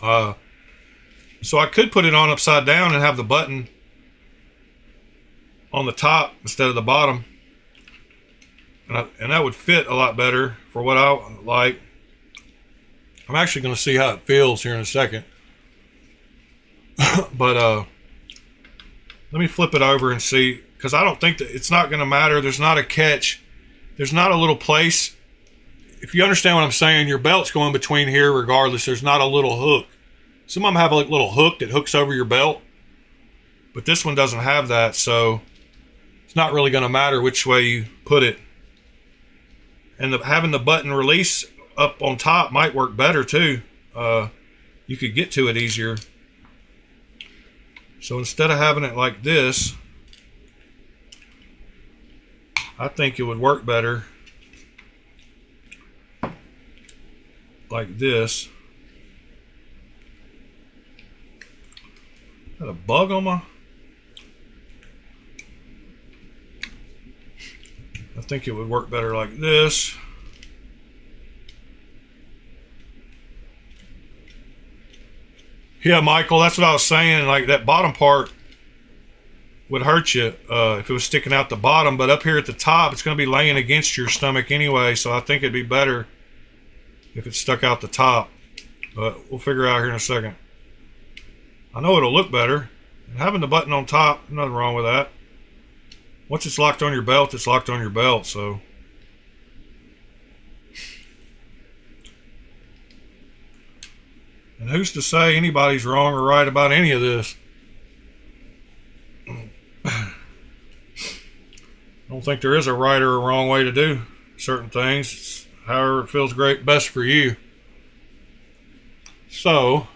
Speaker 1: So I could put it on upside down and have the button on the top instead of the bottom. And that would fit a lot better for what I like. I'm actually going to see how it feels here in a second. But let me flip it over and see, because I don't think that it's not going to matter. There's not a catch. There's not a little place. If you understand what I'm saying, your belt's going between here regardless. There's not a little hook. Some of them have a little hook that hooks over your belt, but this one doesn't have that, so it's not really going to matter which way you put it. And having the button release up on top might work better too. You could get to it easier. So instead of having it like this, I think it would work better like this. Got a bug on my... I think it would work better like this. Yeah, Michael, that's what I was saying. Like, that bottom part would hurt you if it was sticking out the bottom. But up here at the top, it's going to be laying against your stomach anyway. So I think it'd be better if it stuck out the top. But we'll figure out here in a second. I know it'll look better. And having the button on top, nothing wrong with that. Once it's locked on your belt, it's locked on your belt, so. And who's to say anybody's wrong or right about any of this? I don't think there is a right or a wrong way to do certain things. It's however it feels great, best for you. So,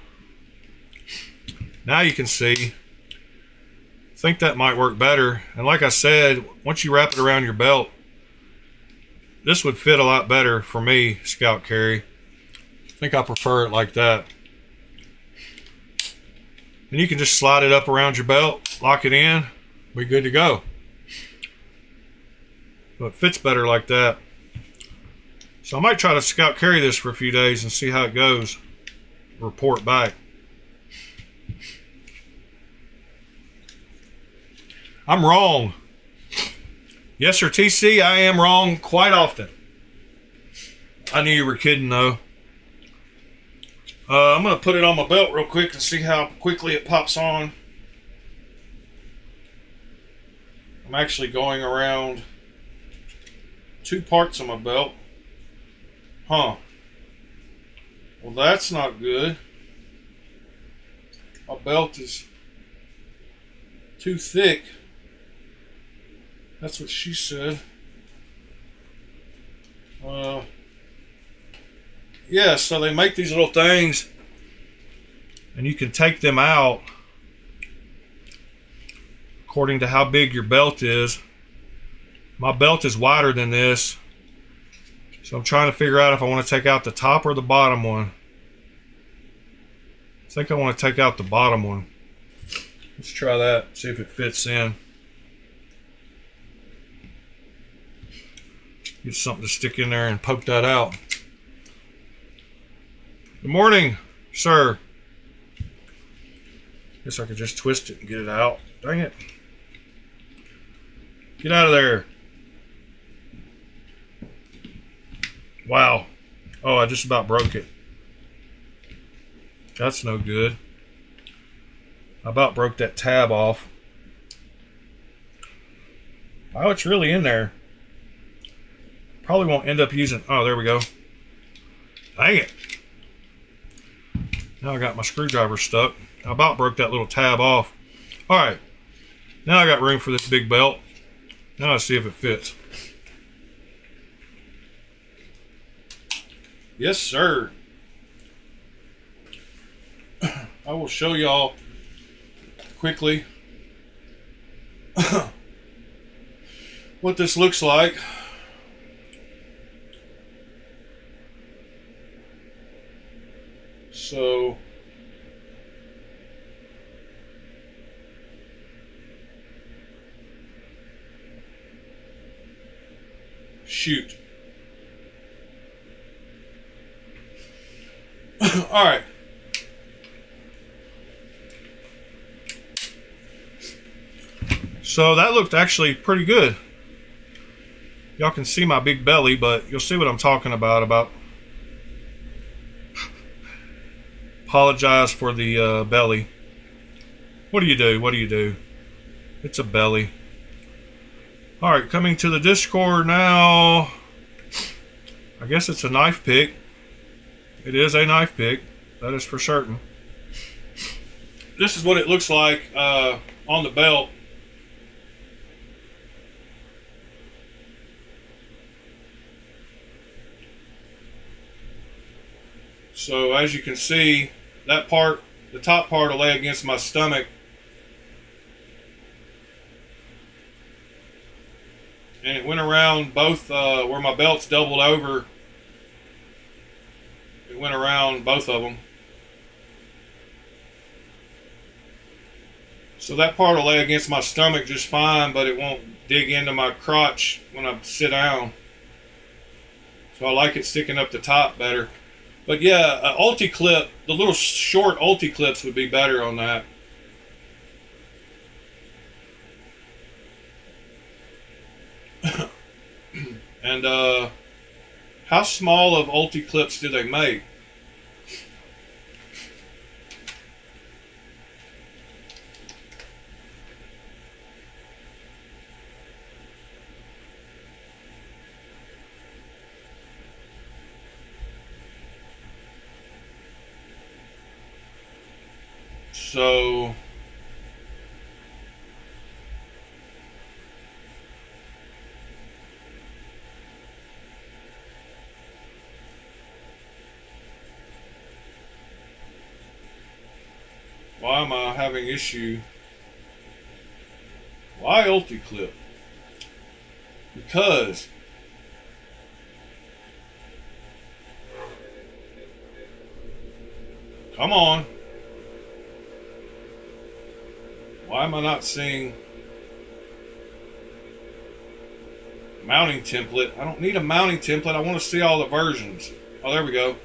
Speaker 1: now you can see. I think that might work better. And like I said, once you wrap it around your belt, this would fit a lot better for me, Scout Carry. I think I prefer it like that. And you can just slide it up around your belt, lock it in, be good to go. But it fits better like that. So I might try to Scout Carry this for a few days and see how it goes. Report back. I'm wrong. Yes, sir, TC, I am wrong quite often. I knew you were kidding, though. I'm going to put it on my belt real quick and see how quickly it pops on. I'm actually going around 2 parts of my belt. Huh. Well, that's not good. My belt is too thick. That's what she said. yeah, so they make these little things and you can take them out according to how big your belt is. My belt is wider than this, so I'm trying to figure out if I want to take out the top or the bottom one. I think I want to take out the bottom one. Let's try that, see if it fits in. Get something to stick in there and poke that out. Good morning, sir. Guess I could just twist it and get it out. Dang it. Get out of there. Wow. Oh, I just about broke it. That's no good. I about broke that tab off. Oh, it's really in there. Probably won't end up using... Oh, there we go. Dang it. Now I got my screwdriver stuck. I about broke that little tab off. Alright. Now I got room for this big belt. Now let's see if it fits. Yes, sir. I will show y'all quickly what this looks like. So shoot. All right. So that looked actually pretty good. Y'all can see my big belly, but you'll see what I'm talking about. Apologize for the belly. What do you do? What do you do? It's a belly. All right, coming to the Discord now. I guess it's a knife pick. It is a knife pick. That is for certain. This is what it looks like on the belt. So as you can see, that part, the top part will lay against my stomach. And it went around both, where my belt's doubled over. It went around both of them. So that part will lay against my stomach just fine, but it won't dig into my crotch when I sit down. So I like it sticking up the top better. But yeah, ulti clip, the little short ulti clips would be better on that. And how small of ulti clips do they make? So why am I having issue? Why ulti clip? Because come on. Why am I not seeing mounting template? I don't need a mounting template. I want to see all the versions. Oh, there we go.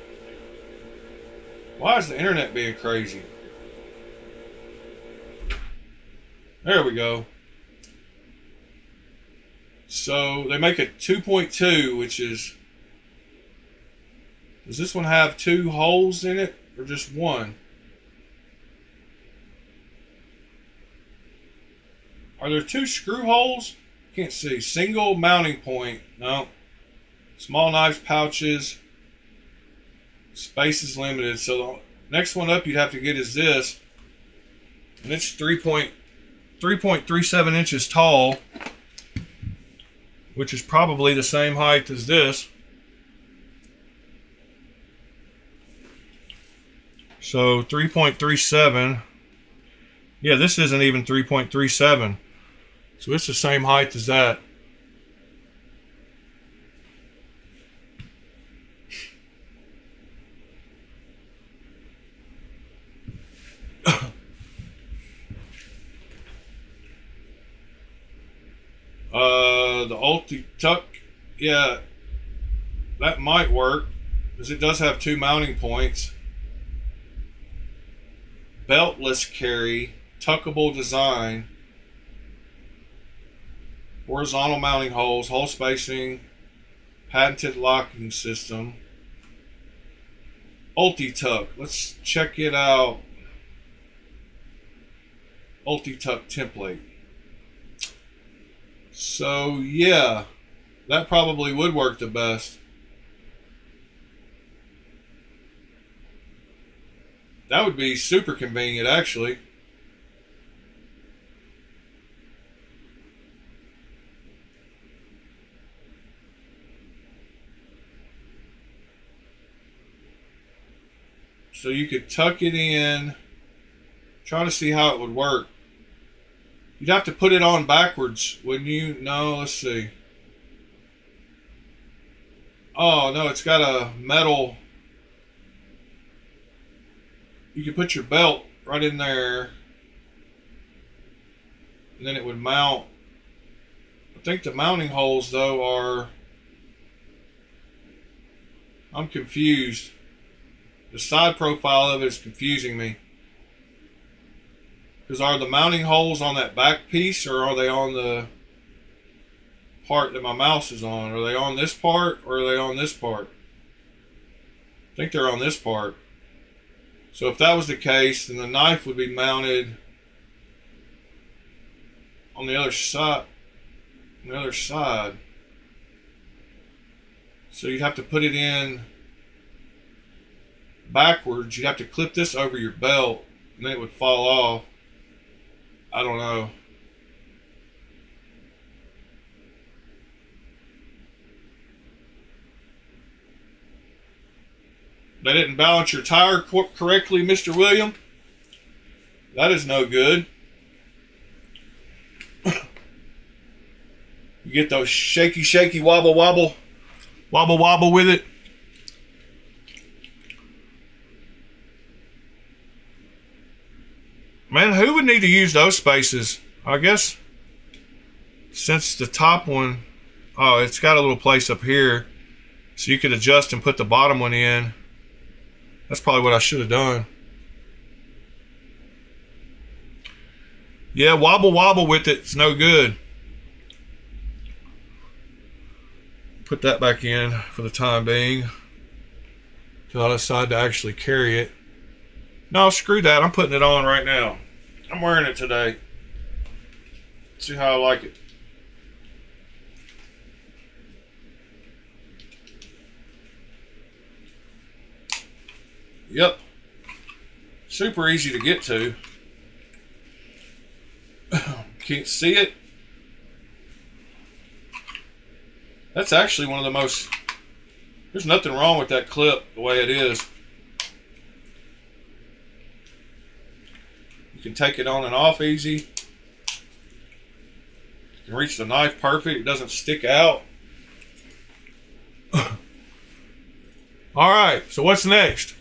Speaker 1: Why is the internet being crazy? There we go. So they make a 2.2, which is... Does this one have 2 holes in it or just one? Are there 2 screw holes? Can't see. Single mounting point. No. Small knives, pouches. Space is limited. So the next one up you'd have to get is this. And it's 3.37 inches tall. Which is probably the same height as this. So 3.37. Yeah, this isn't even 3.37. So it's the same height as that. The Ulti Tuck, yeah, that might work because it does have 2 mounting points. Beltless carry, tuckable design, horizontal mounting holes, hole spacing, patented locking system. Ulti Tuck, let's check it out. Ulti Tuck template. So yeah, that probably would work the best. That would be super convenient, actually. So you could tuck it in, try to see how it would work. You'd have to put it on backwards, wouldn't you? No, let's see. Oh, no, it's got a metal. You could put your belt right in there, and then it would mount. I think the mounting holes, though, are... I'm confused. The side profile of it is confusing me. Because are the mounting holes on that back piece, or are they on the part that my mouse is on? Are they on this part, or are they on this part? I think they're on this part. So if that was the case, then the knife would be mounted on the other side. On the other side. So you'd have to put it in backwards. You'd have to clip this over your belt, and then it would fall off. I don't know. They didn't balance your tire correctly, Mr. William. That is no good. You get those shaky, wobble with it. Man, who would need to use those spaces? I guess since the top one, oh, it's got a little place up here, so you could adjust and put the bottom one in. That's probably what I should have done. Yeah, wobble with it. It's no good. Put that back in for the time being till I decide to actually carry it. No, screw that. I'm putting it on right now. I'm wearing it today. See how I like it. Yep. Super easy to get to. Can't see it. That's actually one of the most... There's nothing wrong with that clip the way it is. You can take it on and off easy. You can reach the knife perfect. It doesn't stick out. Alright, so what's next?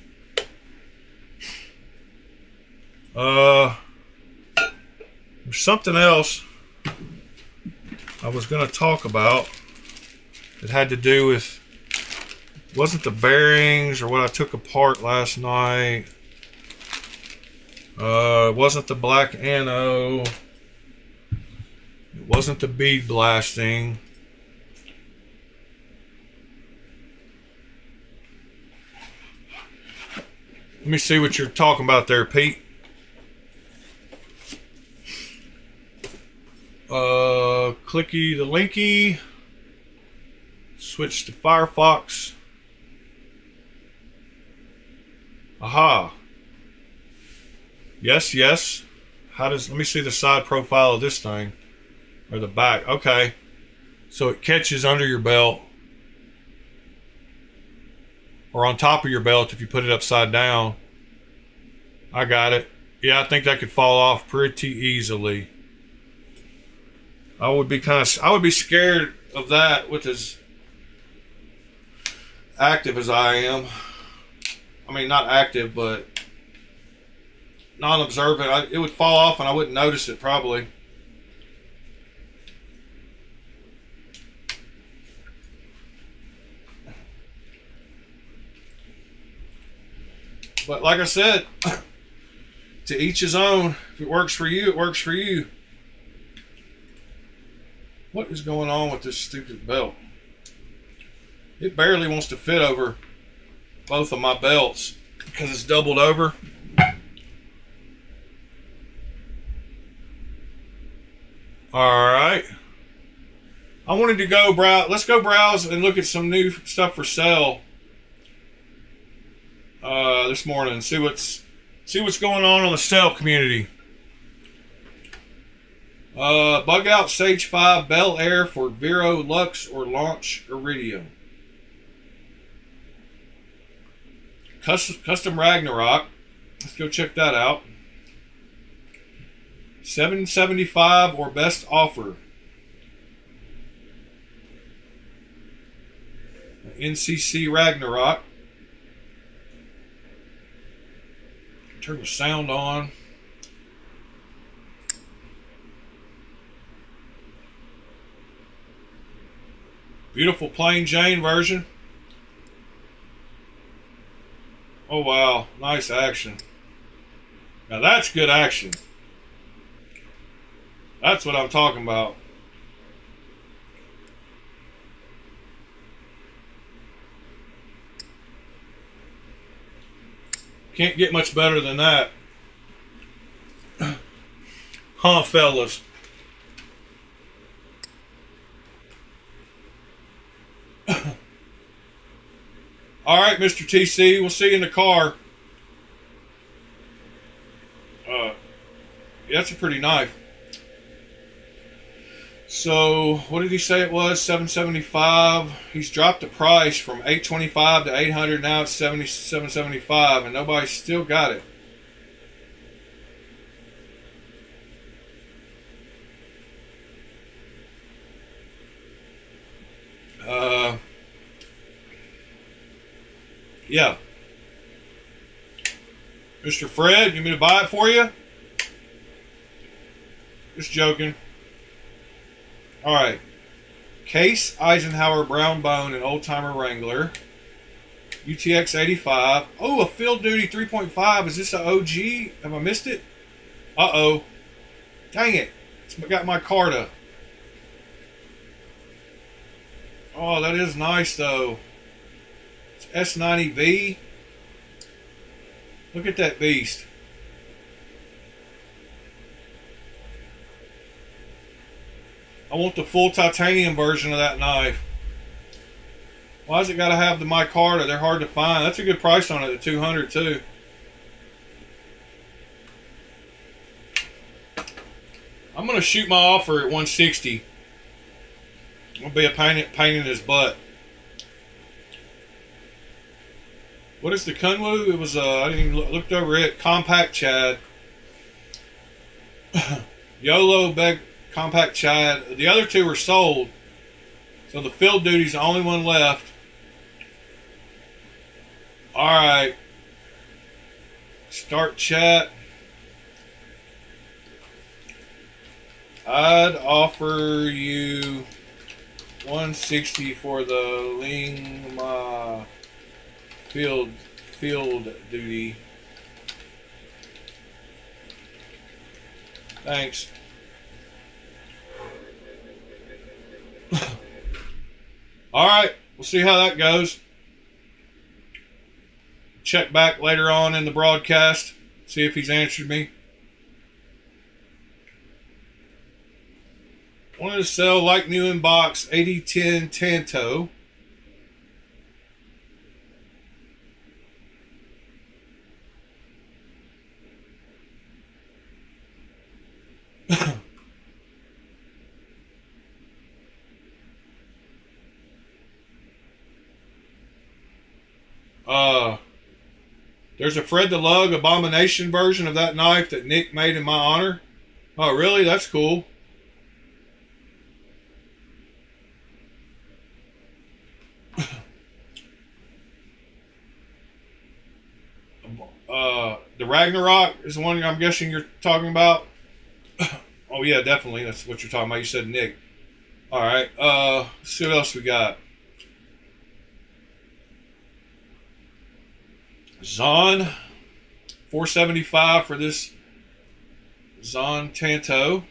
Speaker 1: There's something else I was going to talk about. It had to do with, wasn't the bearings or what I took apart last night. It wasn't the black ano. It wasn't the bead blasting. Let me see what you're talking about there, Pete. Clicky the linky. Switch to Firefox. Aha. Yes. Let me see the side profile of this thing. Or the back. Okay. So it catches under your belt. Or on top of your belt if you put it upside down. I got it. Yeah, I think that could fall off pretty easily. I would be scared of that with as active as I am. I mean, not active, but non-observant. It would fall off and I wouldn't notice it probably. But like I said, to each his own. If it works for you, it works for you. What is going on with this stupid belt? It barely wants to fit over both of my belts because it's doubled over. Alright. I wanted to go browse. Let's go browse and look at some new stuff for sale this morning. See what's going on the sale community. Bug out Stage 5 Bel Air for Vero Lux or Launch Iridium. Custom Ragnarok. Let's go check that out. $775 or best offer. NCC Ragnarok. Turn the sound on. Beautiful plain Jane version. Oh wow, nice action. Now that's good action. That's what I'm talking about. Can't get much better than that. Huh, fellas? Alright, Mr. TC, we'll see you in the car. Yeah, that's a pretty knife. So, what did he say it was? $775. He's dropped the price from $825 to $800. Now it's $775, and nobody's still got it. Yeah. Mr. Fred, you want me to buy it for you? Just joking. Alright. Case Eisenhower Brown Bone and Old Timer Wrangler. UTX 85. Oh, a Field Duty 3.5. Is this an OG? Have I missed it? Uh-oh. Dang it. It's got my Carta. Oh, that is nice, though. It's S90V. Look at that beast. I want the full titanium version of that knife. Why has it got to have the micarta? They're hard to find. That's a good price on it at $200 too. I'm going to shoot my offer at $160. I'm going to be a pain in his butt. What is the Kunwu? It was, I didn't even looked over it. Compact Chad. YOLO Beg Compact Chad. The other two were sold. So the Field Duty's the only one left. Alright. Start chat. I'd offer you $160 for the Lingma Field Duty. Thanks. Alright, we'll see how that goes. Check back later on in the broadcast, see if he's answered me. Wanted to sell like new in box 8010 Tanto. There's a Fred the Lug Abomination version of that knife that Nick made in my honor. Oh, really? That's cool. The Ragnarok is the one I'm guessing you're talking about. Oh yeah, definitely. That's what you're talking about. You said Nick. All right. Let's see what else we got. Zon, $475 for this Zon Tanto.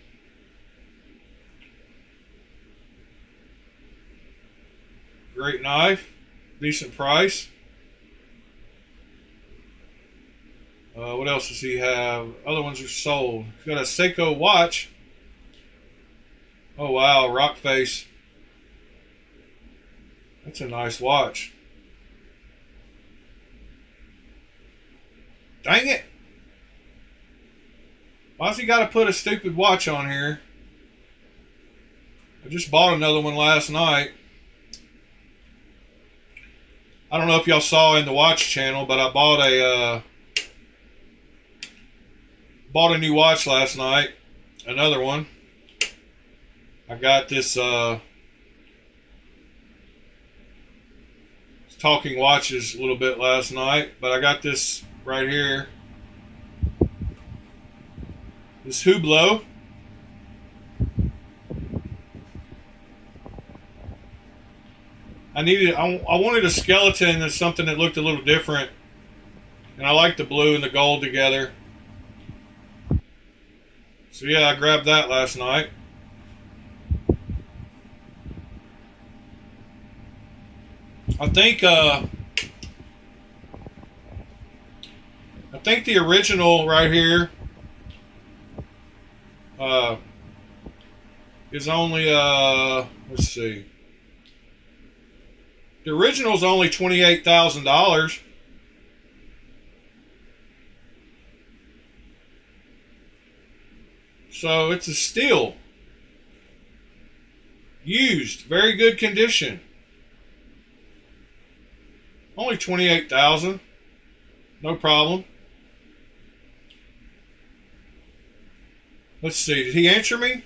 Speaker 1: Great knife, decent price. What else does he have? Other ones are sold. He's got a Seiko watch. Oh wow, rock face. That's a nice watch. Dang it! Why's he got to put a stupid watch on here? I just bought another one last night. I don't know if y'all saw in the watch channel, but I bought a new watch last night. Another one. I got this talking watches a little bit last night, but I got this right here. This Hublot. I wanted a skeleton that's something that looked a little different. And I like the blue and the gold together. So yeah, I grabbed that last night. I think the original right here is only let's see. The original is only $28,000. So it's a steal. Used, very good condition. Only $28,000. No problem. Let's see. Did he answer me?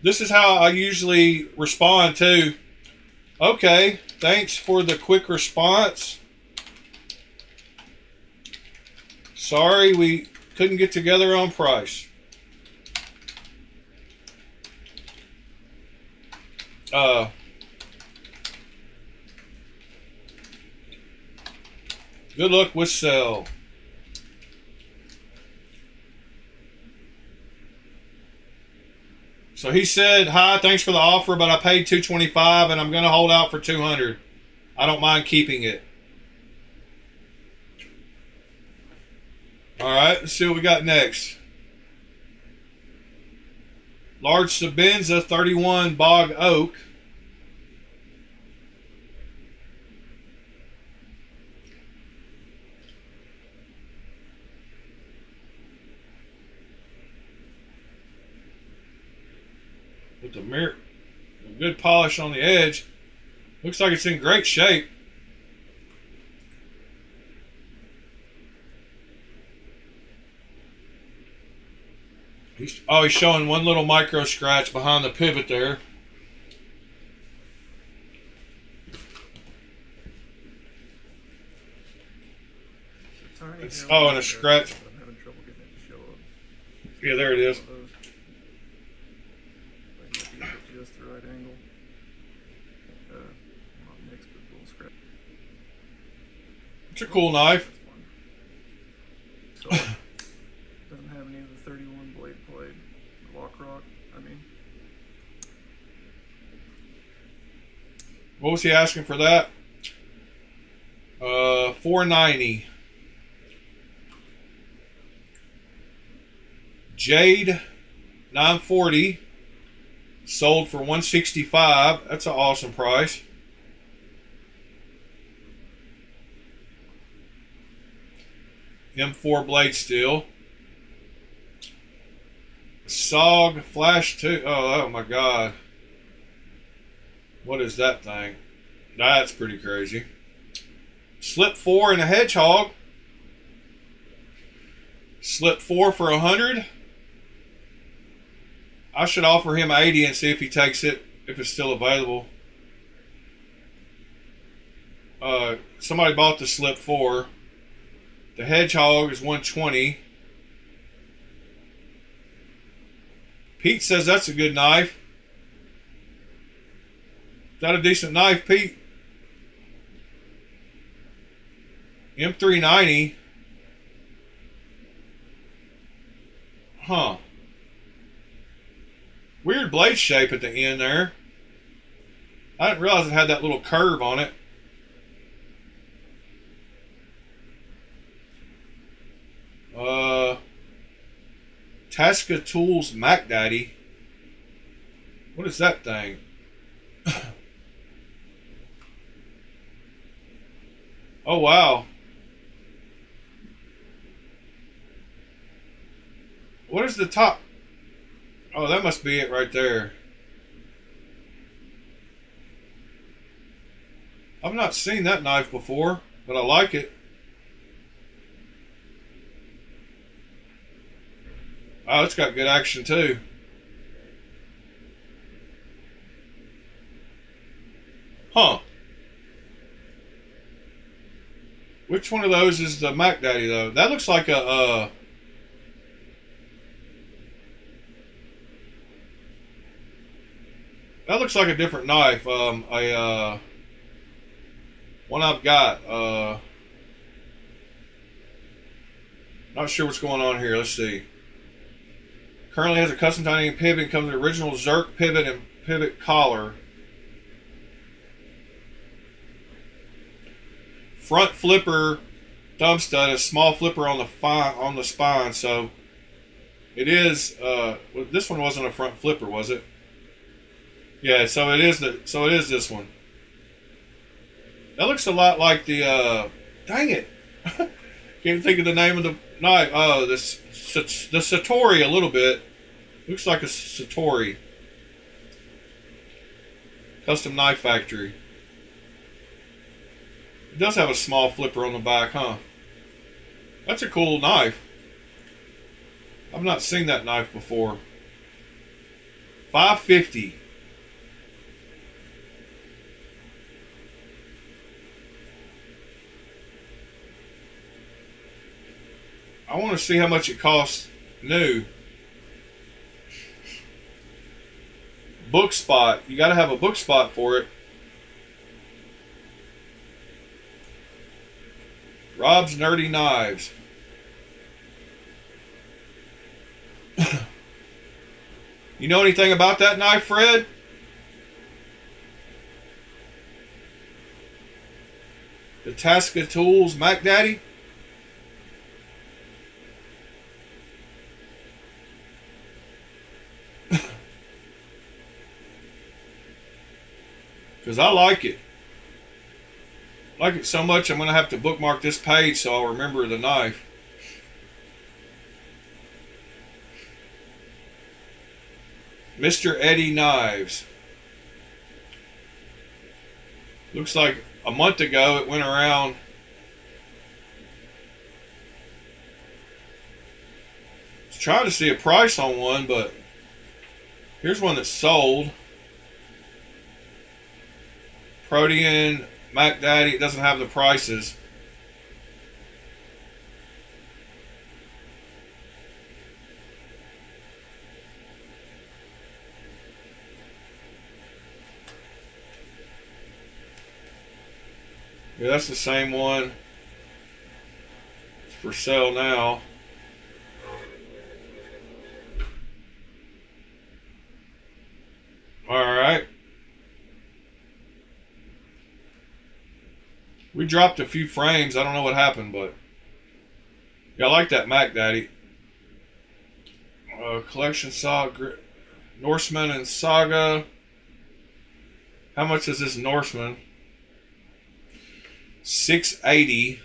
Speaker 1: This is how I usually respond to. Okay, thanks for the quick response. Sorry we couldn't get together on price. Good luck with sell. So he said, "Hi, thanks for the offer, but I paid $225 and I'm going to hold out for $200. I don't mind keeping it." All right, let's see what we got next. Large Sabenza 31 Bog Oak. With the mirror, a good polish on the edge. Looks like it's in great shape. He's showing one little micro scratch behind the pivot there. And a scratch.
Speaker 2: I'm having trouble getting it to show up.
Speaker 1: Yeah, there it is.
Speaker 2: Just the right angle. Not mixed, but a little scratch.
Speaker 1: It's a cool knife.
Speaker 2: So, doesn't have any of the 31 blade plate. Lock rock, I mean.
Speaker 1: What was he asking for that? $490. Jade 940 sold for $165. That's an awesome price. M4 blade steel. SOG Flash 2. Oh my God. What is that thing? That's pretty crazy. Slip 4 and a hedgehog. Slip 4 for 100. I should offer him 80 and see if he takes it, if it's still available. Somebody bought the slip 4. The hedgehog is 120. Pete says that's a good knife. Is that a decent knife, Pete? M390. Huh. Weird blade shape at the end there. I didn't realize it had that little curve on it. Tasca Tools Mac Daddy. What is that thing? Oh wow. What is the top? Oh, that must be it right there. I've not seen that knife before, but I like it. Oh, it's got good action too. Huh. Which one of those is the Mac Daddy though? That looks like a that looks like a different knife. One I've got. Not sure what's going on here. Let's see. Currently has a custom titanium pivot and comes with the original Zerk pivot and pivot collar. Front flipper thumb stud, a small flipper on the spine. So it is. This one wasn't a front flipper, was it? Yeah. So it is this one. That looks a lot like the. Dang it! Can't think of the name of the knife. Oh, the Satori a little bit. Looks like a Satori. Custom Knife Factory. It does have a small flipper on the back, huh? That's a cool knife. I've not seen that knife before. $550. I want to see how much it costs new. Book spot. You got to have a book spot for it. Rob's Nerdy Knives. You know anything about that knife, Fred? The Tasca Tools Mac Daddy? Because I like it. I like it so much I'm going to have to bookmark this page so I'll remember the knife. Mr. Eddie Knives. Looks like a month ago it went around. I was trying to see a price on one, but here's one that's sold. Protean Mac Daddy. It doesn't have the prices. Yeah, that's the same one. It's for sale now. Alright. We dropped a few frames. I don't know what happened, but yeah, I like that Mac Daddy. Collection Saga, Norseman and Saga. How much is this Norseman? $680.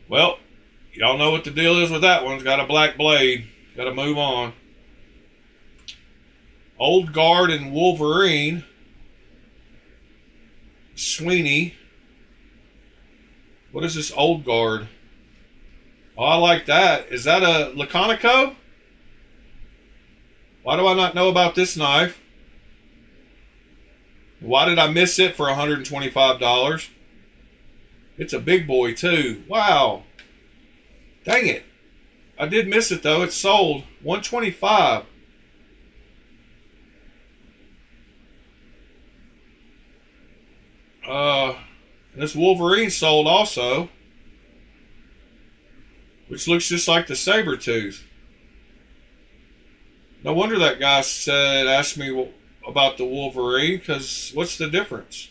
Speaker 1: Well, y'all know what the deal is with that one. It's got a black blade. Got to move on. Old Guard and Wolverine. Sweeney. What is this Old Guard? Oh, I like that. Is that a Laconico? Why do I not know about this knife? Why did I miss it for $125? It's a big boy too. Wow. Dang it. I did miss it though. It's sold. $125. This Wolverine sold also, which looks just like the Sabertooth. No wonder that guy asked me about the Wolverine, because what's the difference?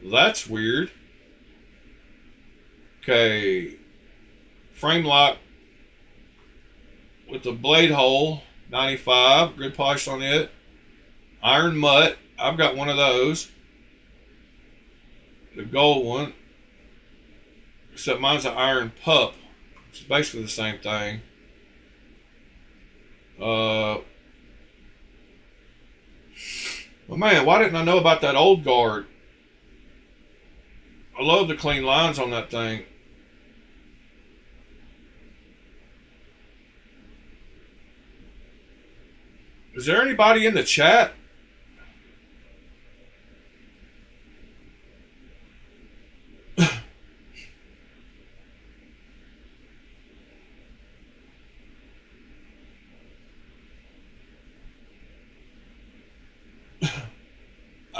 Speaker 1: That's weird. Okay. Frame lock with the blade hole, 95. Grid polish on it. Iron mutt. I've got one of those. The gold one. Except mine's an iron pup. It's basically the same thing. Well, man, why didn't I know about that Old Guard? I love the clean lines on that thing. Is there anybody in the chat?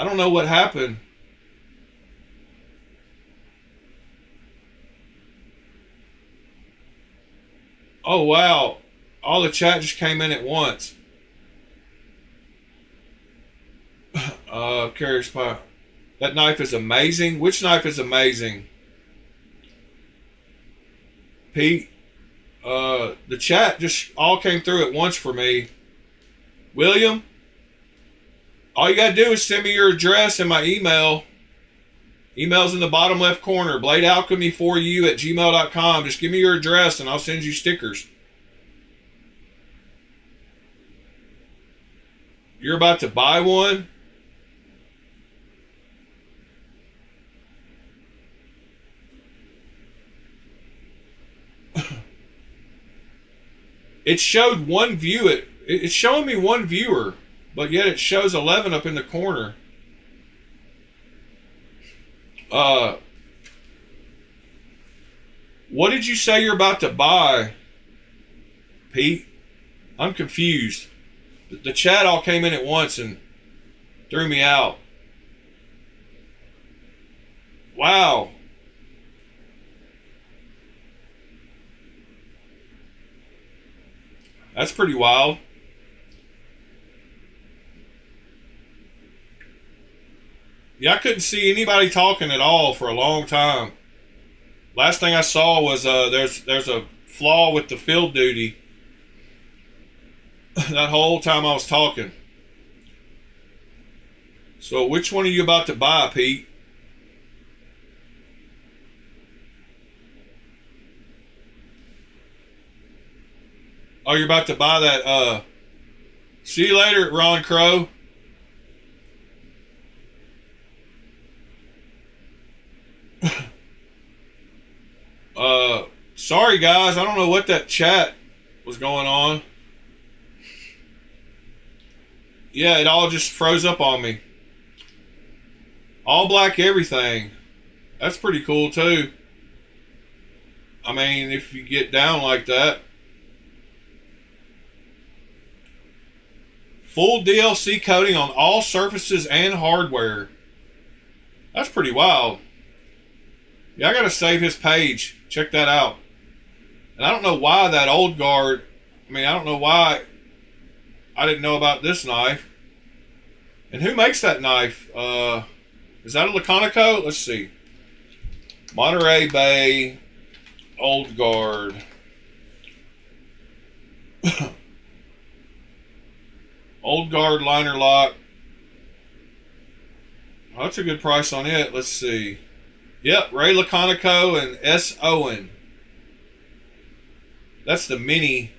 Speaker 1: I don't know what happened. Oh, wow. All the chat just came in at once. Curious Pie. That knife is amazing. Which knife is amazing? Pete, the chat just all came through at once for me. William, all you gotta do is send me your address and my email. Email's in the bottom left corner. bladealchemy4u@gmail.com. Just give me your address and I'll send you stickers. You're about to buy one? It showed one view. It's showing me one viewer, but yet it shows 11 up in the corner. What did you say you're about to buy, Pete? I'm confused. The chat all came in at once and threw me out. Wow. That's pretty wild. Yeah, I couldn't see anybody talking at all for a long time. Last thing I saw was there's a flaw with the field duty. That whole time I was talking. So which one are you about to buy, Pete? Oh, you're about to buy that. See you later, Ron Crow. Sorry guys, I don't know what that chat was going on. Yeah, it all just froze up on me. All black everything. That's pretty cool too. I mean, if you get down like that. Full DLC coating on all surfaces and hardware. That's pretty wild. Yeah, I gotta save his page. Check that out. And I don't know why that Old Guard, I don't know why I didn't know about this knife. And who makes that knife? Is that a Laconico? Let's see. Monterey Bay Old Guard. Old Guard liner lock. Oh, that's a good price on it. Let's see. Yep, Ray Laconico and S. Owen. That's the mini.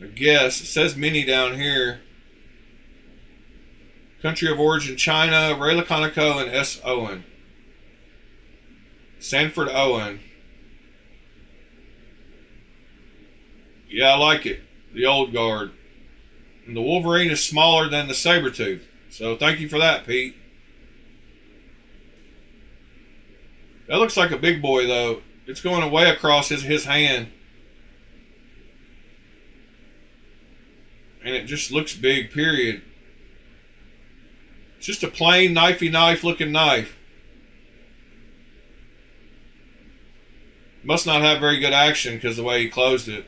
Speaker 1: I guess it says mini down here. Country of origin China, Ray Laconico and S. Owen. Sanford Owen. Yeah, I like it. The old guard. And the Wolverine is smaller than the Sabretooth. So thank you for that, Pete. That looks like a big boy, though. It's going way across his hand. And it just looks big, period. It's just a plain knifey knife looking knife. Must not have very good action because the way he closed it.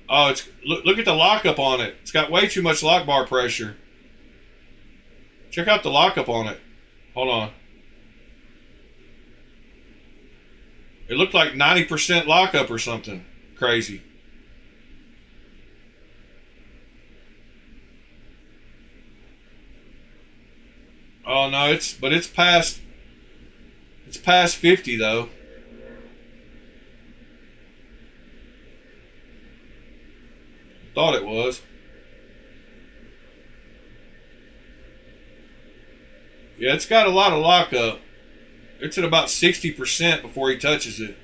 Speaker 1: Oh, it's look at the lockup on it. It's got way too much lock bar pressure. Check out the lockup on it. Hold on. It looked like 90% lockup or something crazy. Oh no, it's past 50 though. Thought it was. Yeah, it's got a lot of lockup. It's at about 60% before he touches it.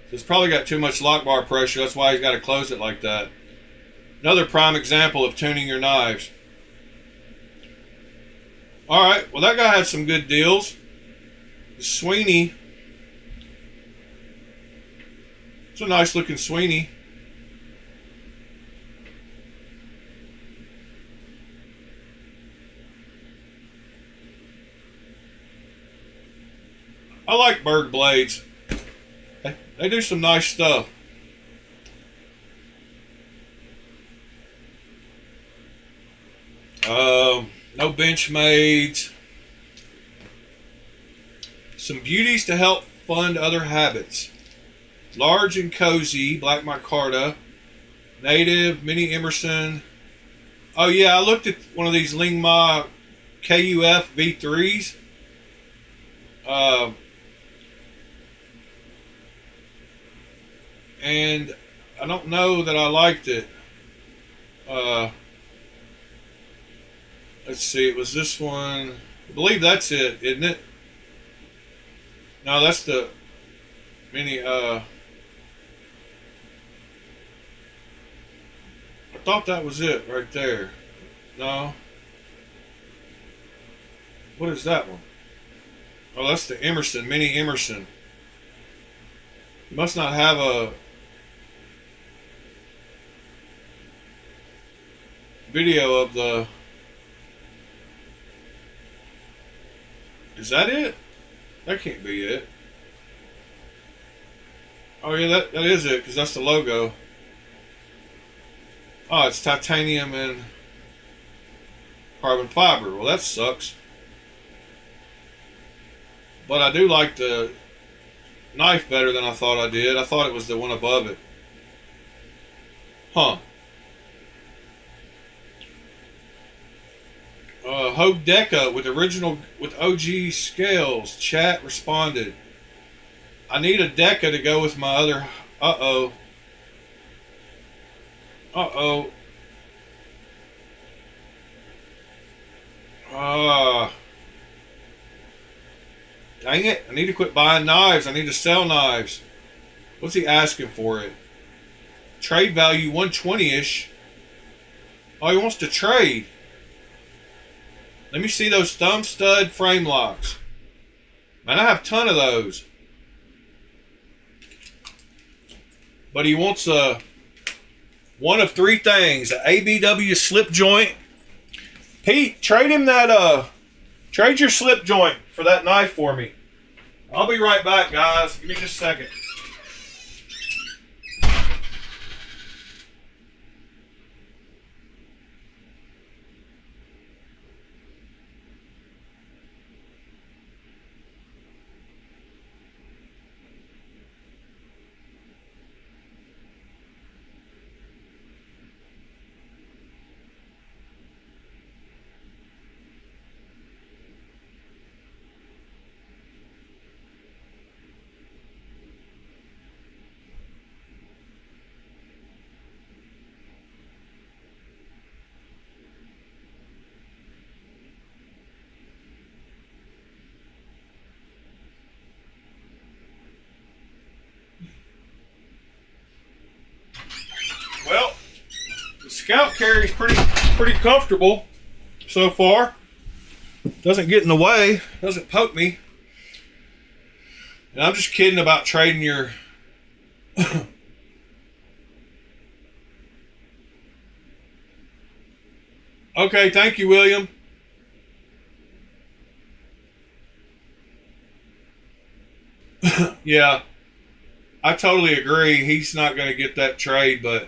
Speaker 1: So it's probably got too much lock bar pressure. That's why he's got to close it like that. Another prime example of tuning your knives. Alright, well that guy had some good deals. The Sweeney. It's a nice looking Sweeney. I like Berg blades. They do some nice stuff. No Benchmades. Some beauties to help fund other habits. Large and Cozy, Black Micarta. Native, Mini Emerson. Oh yeah, I looked at one of these Lingma KUF V3s. And I don't know that I liked it. Let's see, it was this one. I believe that's it, isn't it? No, that's the mini. I thought that was it right there. No. What is that one? Oh, that's the Emerson, Mini Emerson. You must not have a video of the... Is that it? That can't be it. Oh yeah, that is it, because that's the logo. Oh, it's titanium and carbon fiber. Well, that sucks. But I do like the knife better than I thought I did. I thought it was the one above it. Huh. Hogue Deca with OG scales. Chat responded. I need a Deca to go with my other. Uh-oh. Uh-oh. Dang it. I need to quit buying knives. I need to sell knives. What's he asking for it? Trade value 120-ish. Oh, he wants to trade. Let me see those thumb stud frame locks. Man, I have a ton of those. But he wants one of three things. An ABW slip joint. Pete, trade him that trade your slip joint for that knife for me. I'll be right back, guys. Give me just a second. scout carry is pretty comfortable so far. Doesn't get in the way, doesn't poke me. And I'm just kidding about trading your Okay, thank you, William. Yeah, I totally agree. He's not going to get that trade, but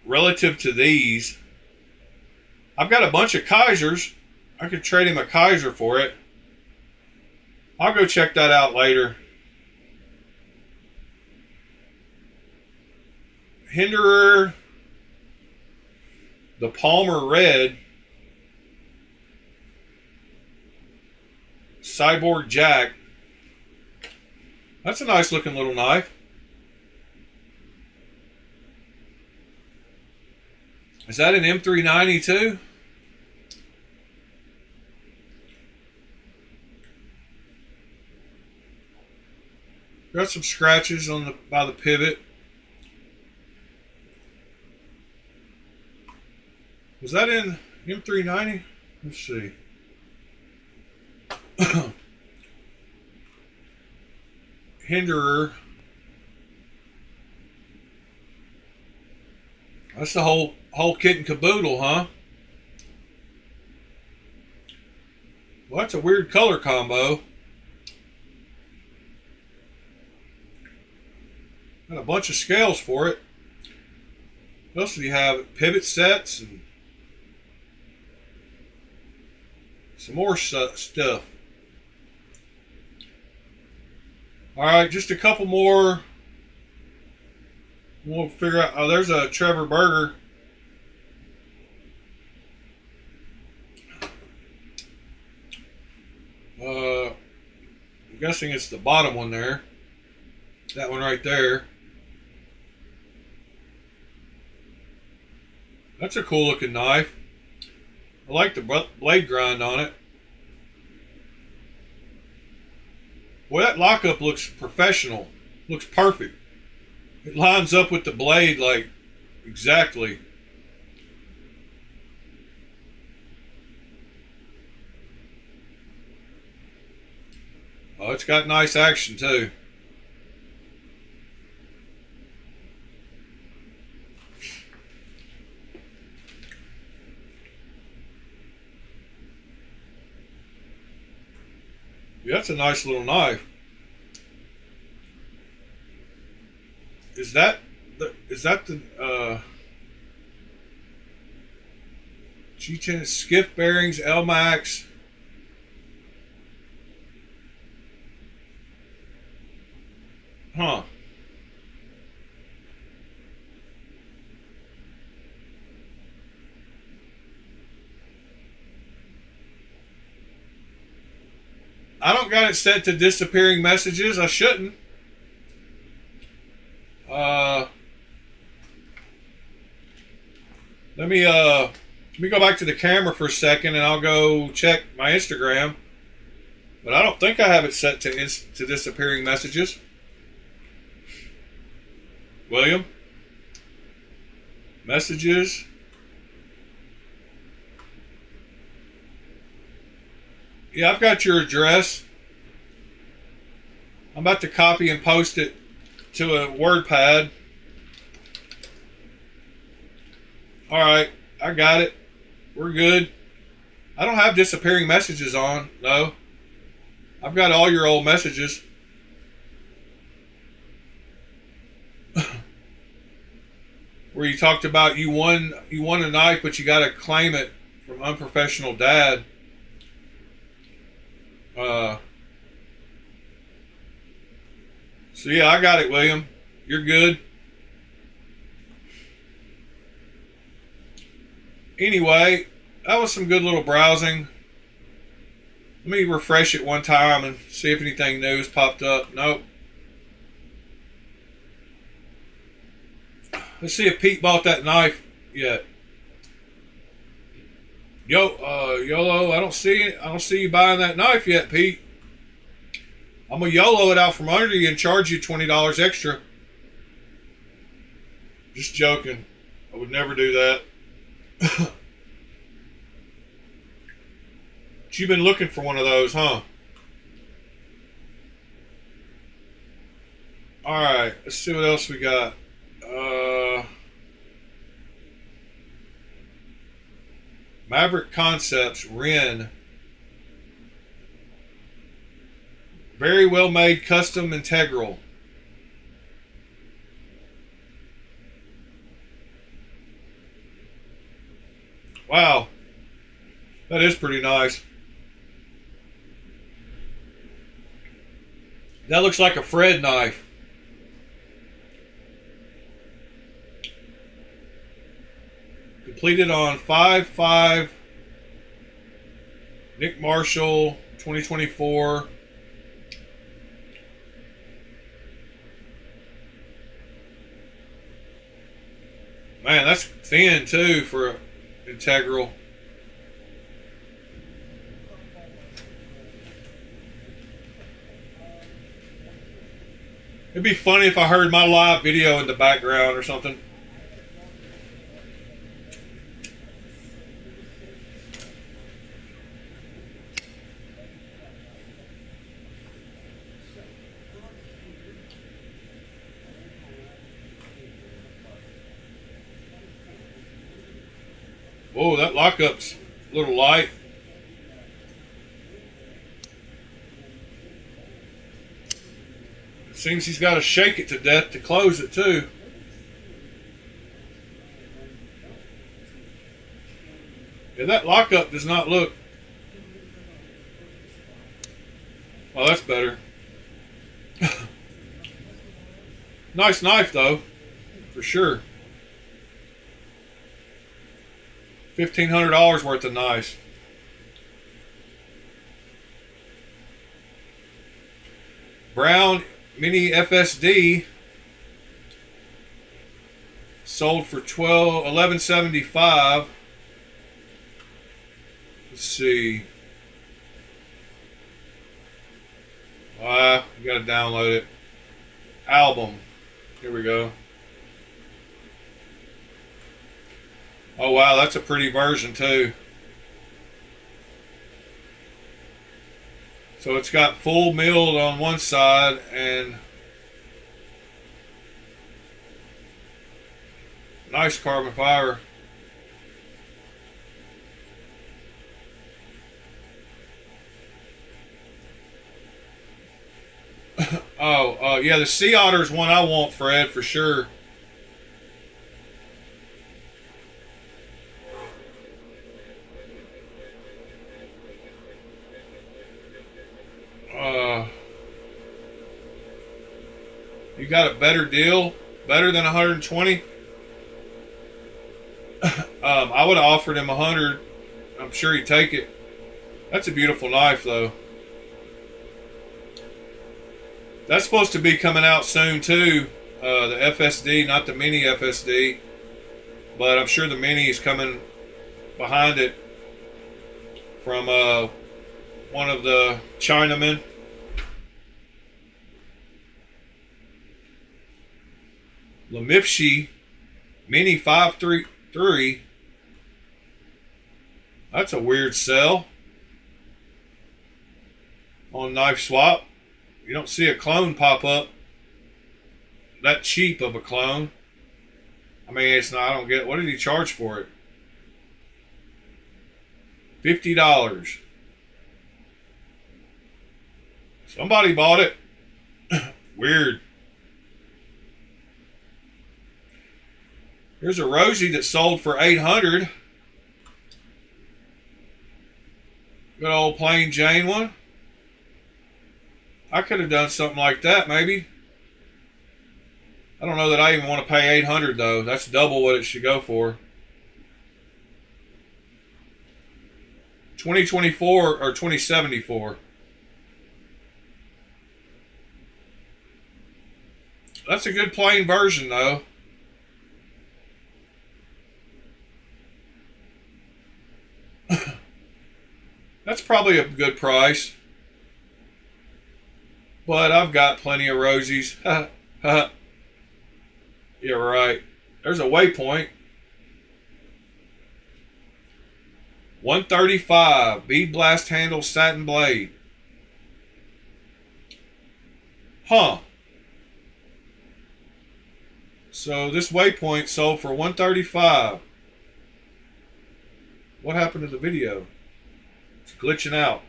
Speaker 1: relative to these, I've got a bunch of Kaisers. I could trade him a Kaiser for it. I'll go check that out later. Hinderer, the Palmer Red, Cyborg Jack. That's a nice looking little knife. Is that an M390 too? Got some scratches on by the pivot. Was that in M390? Let's see. Hinderer. That's the whole kit and caboodle, huh? Well, that's a weird color combo. Got a bunch of scales for it. What else do you have? Pivot sets and some more stuff. All right, just a couple more. We'll figure out. Oh, there's a Trevor Berger. I'm guessing it's the bottom one there. That one right there. That's a cool looking knife. I like the blade grind on it. Boy, that lockup looks professional. Looks perfect. It lines up with the blade like exactly. Oh, it's got nice action too. Yeah, that's a nice little knife. Is that the G10 skiff bearings, L-Max? Huh. I don't got it set to disappearing messages. I shouldn't. Let me go back to the camera for a second, and I'll go check my Instagram. But I don't think I have it set to disappearing messages. William, messages. Yeah, I've got your address. I'm about to copy and post it to a WordPad. All right, I got it. We're good. I don't have disappearing messages on, no. I've got all your old messages. Where you talked about you won a knife, but you got to claim it from Unprofessional Dad. So yeah, I got it, William. You're good. Anyway, that was some good little browsing. Let me refresh it one time and see if anything new has popped up. Nope. Let's see if Pete bought that knife yet. YOLO, I don't see you buying that knife yet, Pete. I'm gonna YOLO it out from under you and charge you $20 extra. Just joking. I would never do that. But you've been looking for one of those, huh? Alright, let's see what else we got. Maverick Concepts, Ren. Very well made, custom integral. Wow. That is pretty nice. That looks like a Fred knife. Completed on 5/5. Nick Marshall, 2024. Man, that's thin too for integral. It'd be funny if I heard my live video in the background or something. Oh, that lockup's a little light. It seems he's got to shake it to death to close it too. Yeah, that lockup does not look... Oh, that's better. Nice knife though, for sure. $1,500 worth of knives. Brown Mini FSD sold for $11.75. Let's see. You gotta download it. Album. Here we go. Oh wow, that's a pretty version too. So it's got full milled on one side and nice carbon fiber. Yeah, the Sea Otter is one I want, Fred, for sure. You got a better deal? Better than 120? I would have offered him 100. I'm sure he'd take it. That's a beautiful knife, though. That's supposed to be coming out soon, too. The FSD, not the Mini FSD. But I'm sure the Mini is coming behind it from one of the Chinamen. Lemifshi Mini 533. That's a weird sell on Knife Swap. You don't see a clone pop up that cheap of a clone. I mean, it's not, I don't get, what did he charge for it? $50. Somebody bought it. Weird. Here's a Rosie that sold for $800. Good old plain Jane one. I could have done something like that, maybe. I don't know that I even want to pay $800 though. That's double what it should go for. 2024 or 2074. That's a good plain version though. That's probably a good price. But I've got plenty of Rosies. Yeah, right. There's a waypoint. 135. Bead blast handle, satin blade. Huh. So this waypoint sold for 135. What happened to the video? It's glitching out.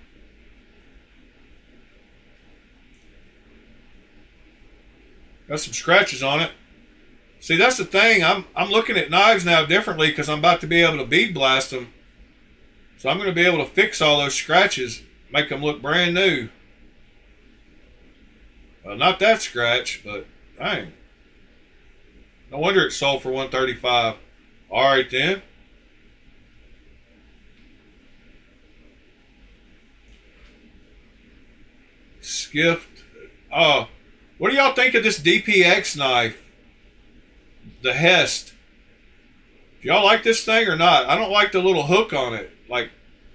Speaker 1: Got some scratches on it. See, that's the thing. I'm looking at knives now differently because I'm about to be able to bead blast them. So I'm going to be able to fix all those scratches, make them look brand new. Well, not that scratch, but dang. No wonder it sold for 135. All right then. Skiffed. What do y'all think of this DPX knife? The Hest. Do y'all like this thing or not? I don't like the little hook on it. Like,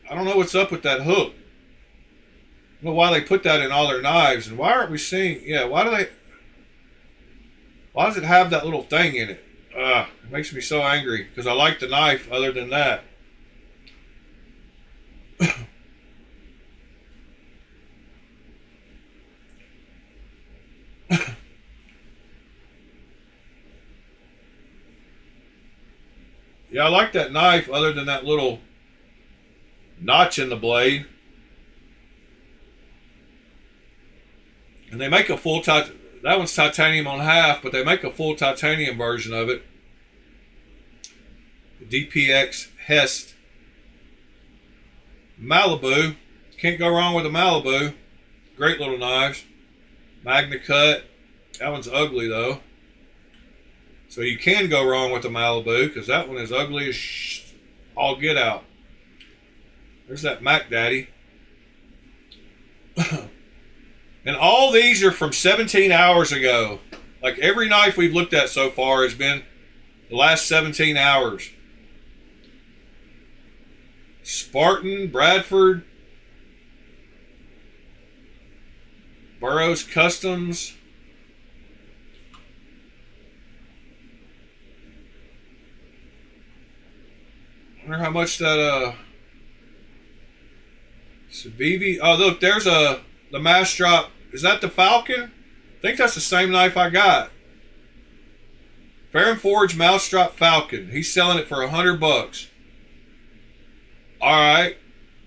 Speaker 1: I don't know what's up with that hook. I don't know why they put that in all their knives. And why aren't we seeing... Yeah, why does it have that little thing in it? It makes me so angry. Because I like the knife other than that. Yeah, I like that knife other than that little notch in the blade. And they make a full that one's titanium on half, but they make a full titanium version of it. The DPX Hest. Malibu. Can't go wrong with a Malibu. Great little knives. Magna Cut. That one's ugly though. So you can go wrong with the Malibu because that one is ugly as all get out. There's that Mac Daddy. And all these are from 17 hours ago. Like every knife we've looked at so far has been the last 17 hours. Spartan, Bradford, Burroughs Customs. I wonder how much that Civivi. Oh look, there's the mass drop. Is that the Falcon? I think that's the same knife I got. Fair and Forge mouse drop Falcon. He's selling it for $100. Alright.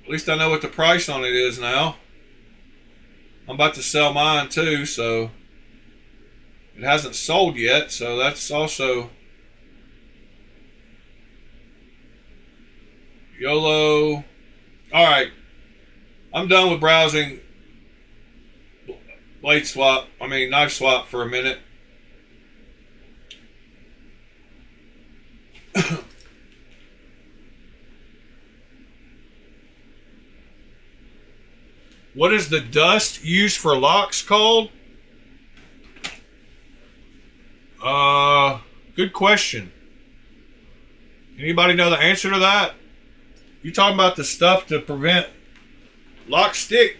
Speaker 1: At least I know what the price on it is now. I'm about to sell mine too, so it hasn't sold yet, so that's also YOLO. Alright. I'm done with browsing knife swap for a minute. What is the dust used for locks called? Good question. Anybody know the answer to that? You talking about the stuff to prevent lock stick?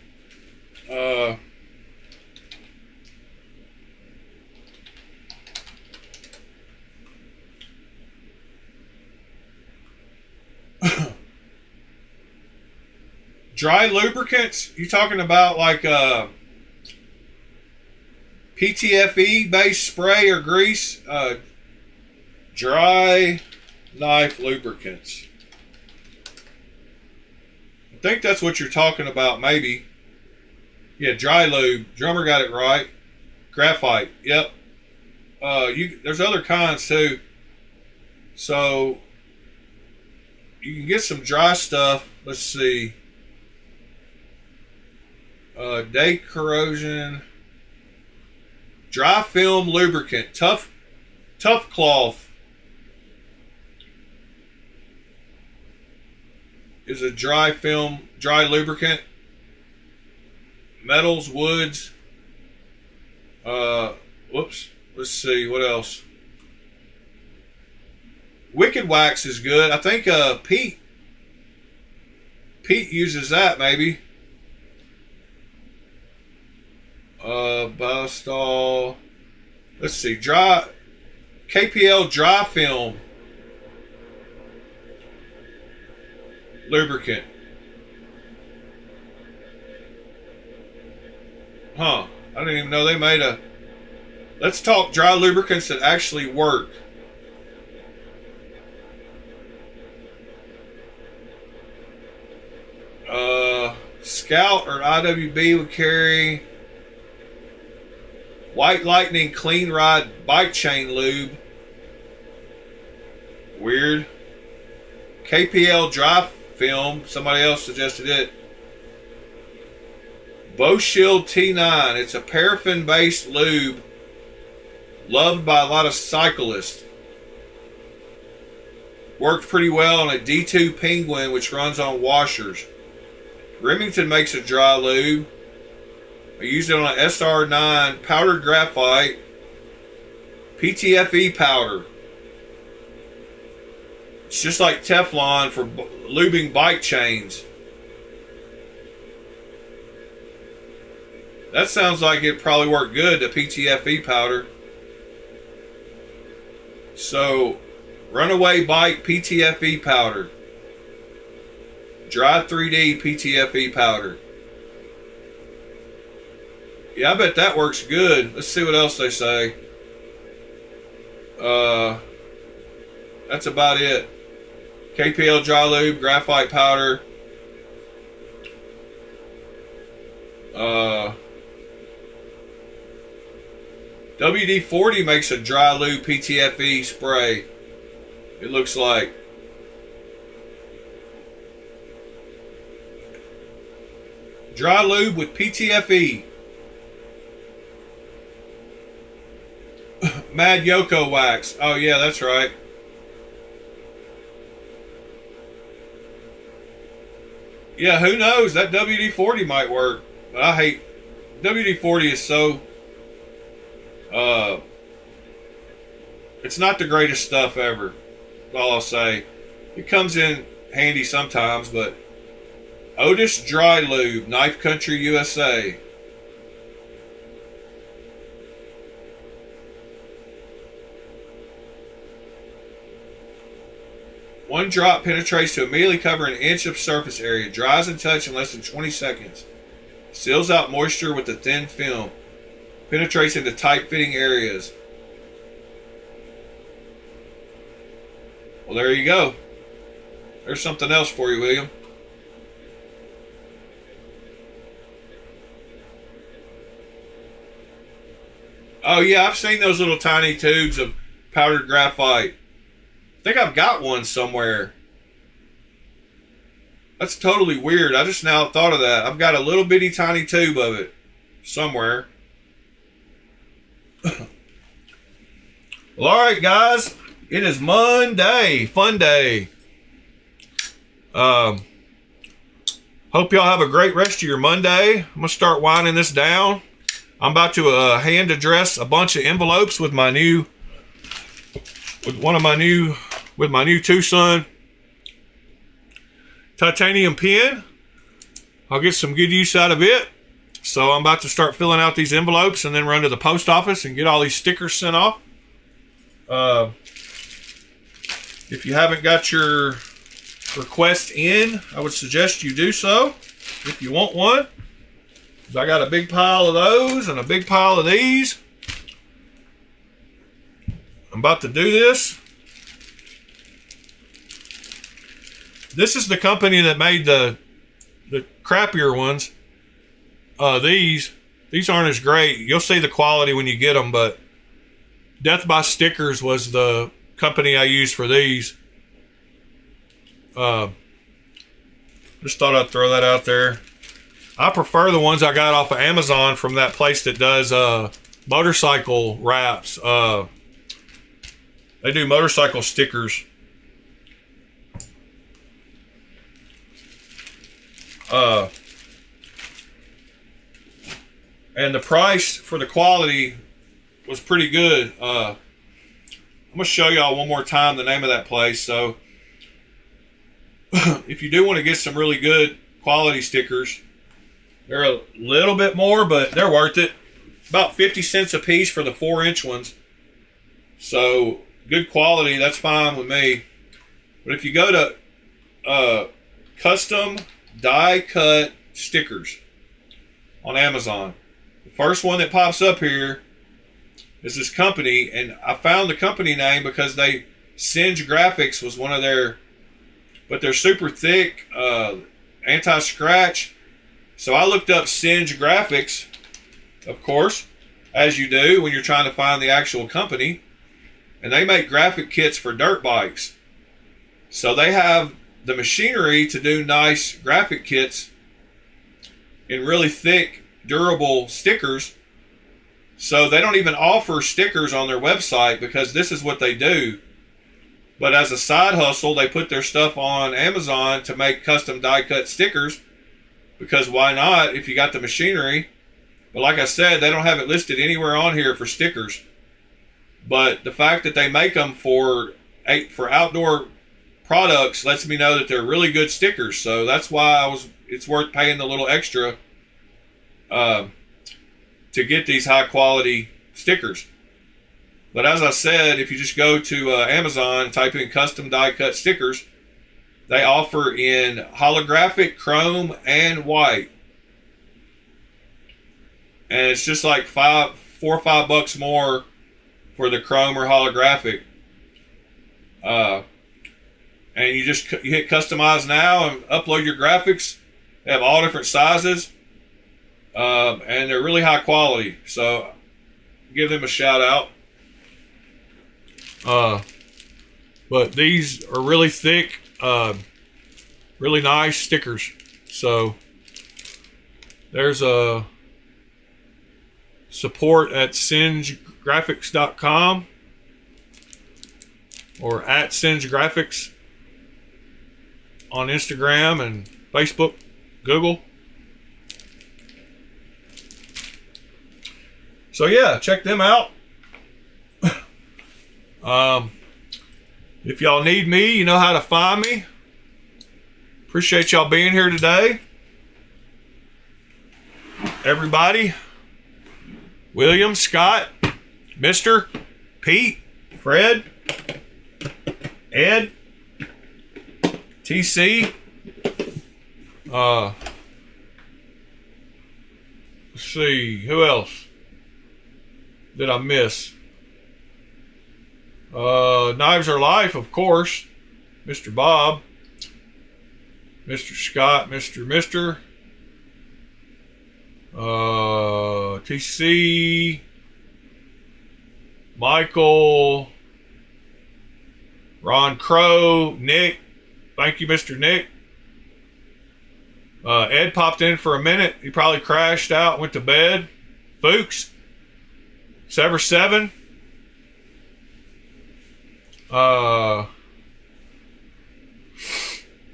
Speaker 1: Dry lubricants? You talking about like PTFE based spray or grease? Dry knife lubricants. I think that's what you're talking about, maybe. Yeah, dry lube. Drummer got it right. Graphite. Yep. There's other kinds too. So you can get some dry stuff. Let's see. Day corrosion. Dry film lubricant. Tough cloth is a dry lubricant. Metals, woods. Whoops. Let's see what else. Wicked Wax is good. I think Pete uses that maybe. Bustall. Let's see. Dry KPL dry film lubricant. Huh. I didn't even know they made a... Let's talk dry lubricants that actually work. Scout or IWB would carry White Lightning Clean Ride Bike Chain Lube. Weird. KPL Dry Film. Somebody else suggested it. Bow Shield T9. It's a paraffin-based lube loved by a lot of cyclists. Worked pretty well on a D2 Penguin, which runs on washers. Remington makes a dry lube. I used it on an SR9 powdered graphite PTFE powder. It's just like Teflon for lubing bike chains. That sounds like it probably worked good, the PTFE powder. So, Runaway Bike PTFE powder. Dry 3D PTFE powder. Yeah, I bet that works good. Let's see what else they say. That's about it. KPL dry lube, graphite powder. WD-40 makes a dry lube PTFE spray. It looks like. Dry lube with PTFE. Mad Yoko wax. Oh yeah, that's right. Yeah, who knows? That WD-40 might work. But I hate... WD-40 is so... it's not the greatest stuff ever. That's all I'll say. It comes in handy sometimes, but... Otis Dry Lube, Knife Country, USA. One drop penetrates to immediately cover an inch of surface area. Dries and touch in less than 20 seconds. Seals out moisture with a thin film. Penetrates into tight-fitting areas. Well, there you go. There's something else for you, William. Oh, yeah, I've seen those little tiny tubes of powdered graphite. I think I've got one somewhere. That's totally weird. I just now thought of that. I've got a little bitty tiny tube of it somewhere. Well, alright, guys. It is Monday. Fun day. Hope y'all have a great rest of your Monday. I'm going to start winding this down. I'm about to hand address a bunch of envelopes with my new Tucson titanium pen. I'll get some good use out of it. So I'm about to start filling out these envelopes and then run to the post office and get all these stickers sent off. If you haven't got your request in, I would suggest you do so if you want one. I got a big pile of those and a big pile of these. I'm about to do this. This is the company that made the crappier ones. These aren't as great. You'll see the quality when you get them, but Death by Stickers was the company I used for these. Just thought I'd throw that out there. I prefer the ones I got off of Amazon from that place that does motorcycle wraps. They do motorcycle stickers. And the price for the quality was pretty good. I'm going to show y'all one more time the name of that place. So if you do want to get some really good quality stickers, they're a little bit more, but they're worth it. About 50 cents a piece for the 4-inch ones. So good quality, that's fine with me. But if you go to custom die cut stickers on Amazon, the first one that pops up here is this company, and I found the company name because Singe Graphics was one of their, but they're super thick, anti-scratch. So I looked up Singe Graphics, of course, as you do when you're trying to find the actual company, and they make graphic kits for dirt bikes. So they have the machinery to do nice graphic kits in really thick, durable stickers. So they don't even offer stickers on their website because this is what they do. But as a side hustle, they put their stuff on Amazon to make custom die cut stickers, because why not if you got the machinery? But like I said, they don't have it listed anywhere on here for stickers. But the fact that they make them for outdoor products lets me know that they're really good stickers. So that's why it's worth paying the little extra to get these high quality stickers. But as I said, if you just go to Amazon and type in custom die cut stickers, they offer in holographic, chrome, and white. And it's just like $4 or $5 more for the chrome or holographic. And you hit customize now and upload your graphics. They have all different sizes. And they're really high quality. So give them a shout out. But these are really thick, really nice stickers. So there's a support at singegraphics.com or at singegraphics on Instagram and Facebook, Google. So yeah, check them out. If y'all need me, you know how to find me. Appreciate y'all being here today. Everybody. William, Scott, Mr., Pete, Fred, Ed, TC. Let's see, who else did I miss? Knives Are Life, of course. Mr. Bob, Mr. Scott, Mr. TC, Michael, Ron Crow, Nick. Thank you, Mr. Nick. Ed popped in for a minute. He probably crashed out, went to bed. Fuchs, Sever 7.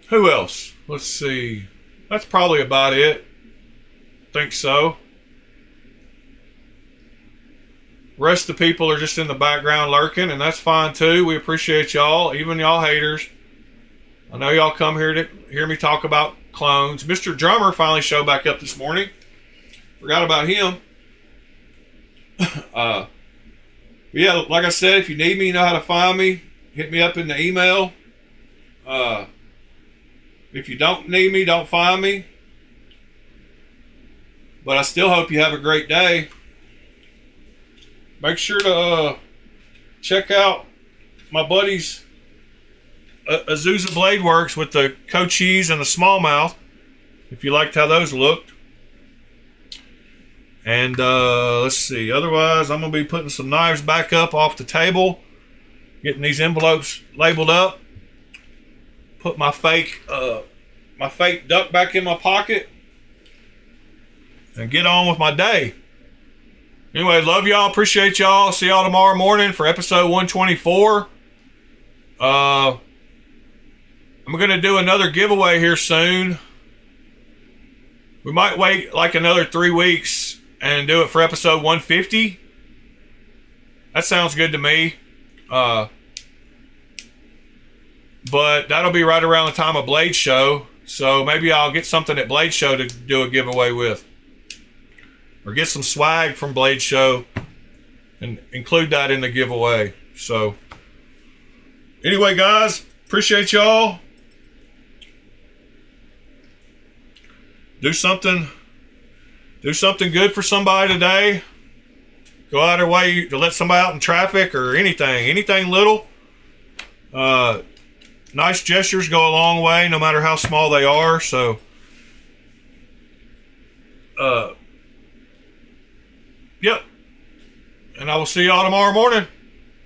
Speaker 1: Who else? Let's see. That's probably about it. Think so. Rest of the people are just in the background lurking, and that's fine too. We appreciate y'all, even y'all haters. I know y'all come here to hear me talk about clones. Mr. Drummer finally showed back up this morning. Forgot about him. Yeah, like I said, if you need me, you know how to find me. Hit me up in the email. If you don't need me, don't find me. But I still hope you have a great day. Make sure to check out my buddies Azusa Blade Works with the Cochise and the smallmouth, if you liked how those looked. And let's see. Otherwise, I'm going to be putting some knives back up off the table, getting these envelopes labeled up. Put my fake duck back in my pocket and get on with my day. Anyway, love y'all. Appreciate y'all. See y'all tomorrow morning for episode 124. I'm going to do another giveaway here soon. We might wait like another 3 weeks and do it for episode 150. That sounds good to me. But that'll be right around the time of Blade Show. So maybe I'll get something at Blade Show to do a giveaway with. Or get some swag from Blade Show and include that in the giveaway. So anyway, guys, appreciate y'all. Do something good for somebody today. Go out of their way to let somebody out in traffic or anything little. Nice gestures go a long way, no matter how small they are. So, yep. And I will see y'all tomorrow morning.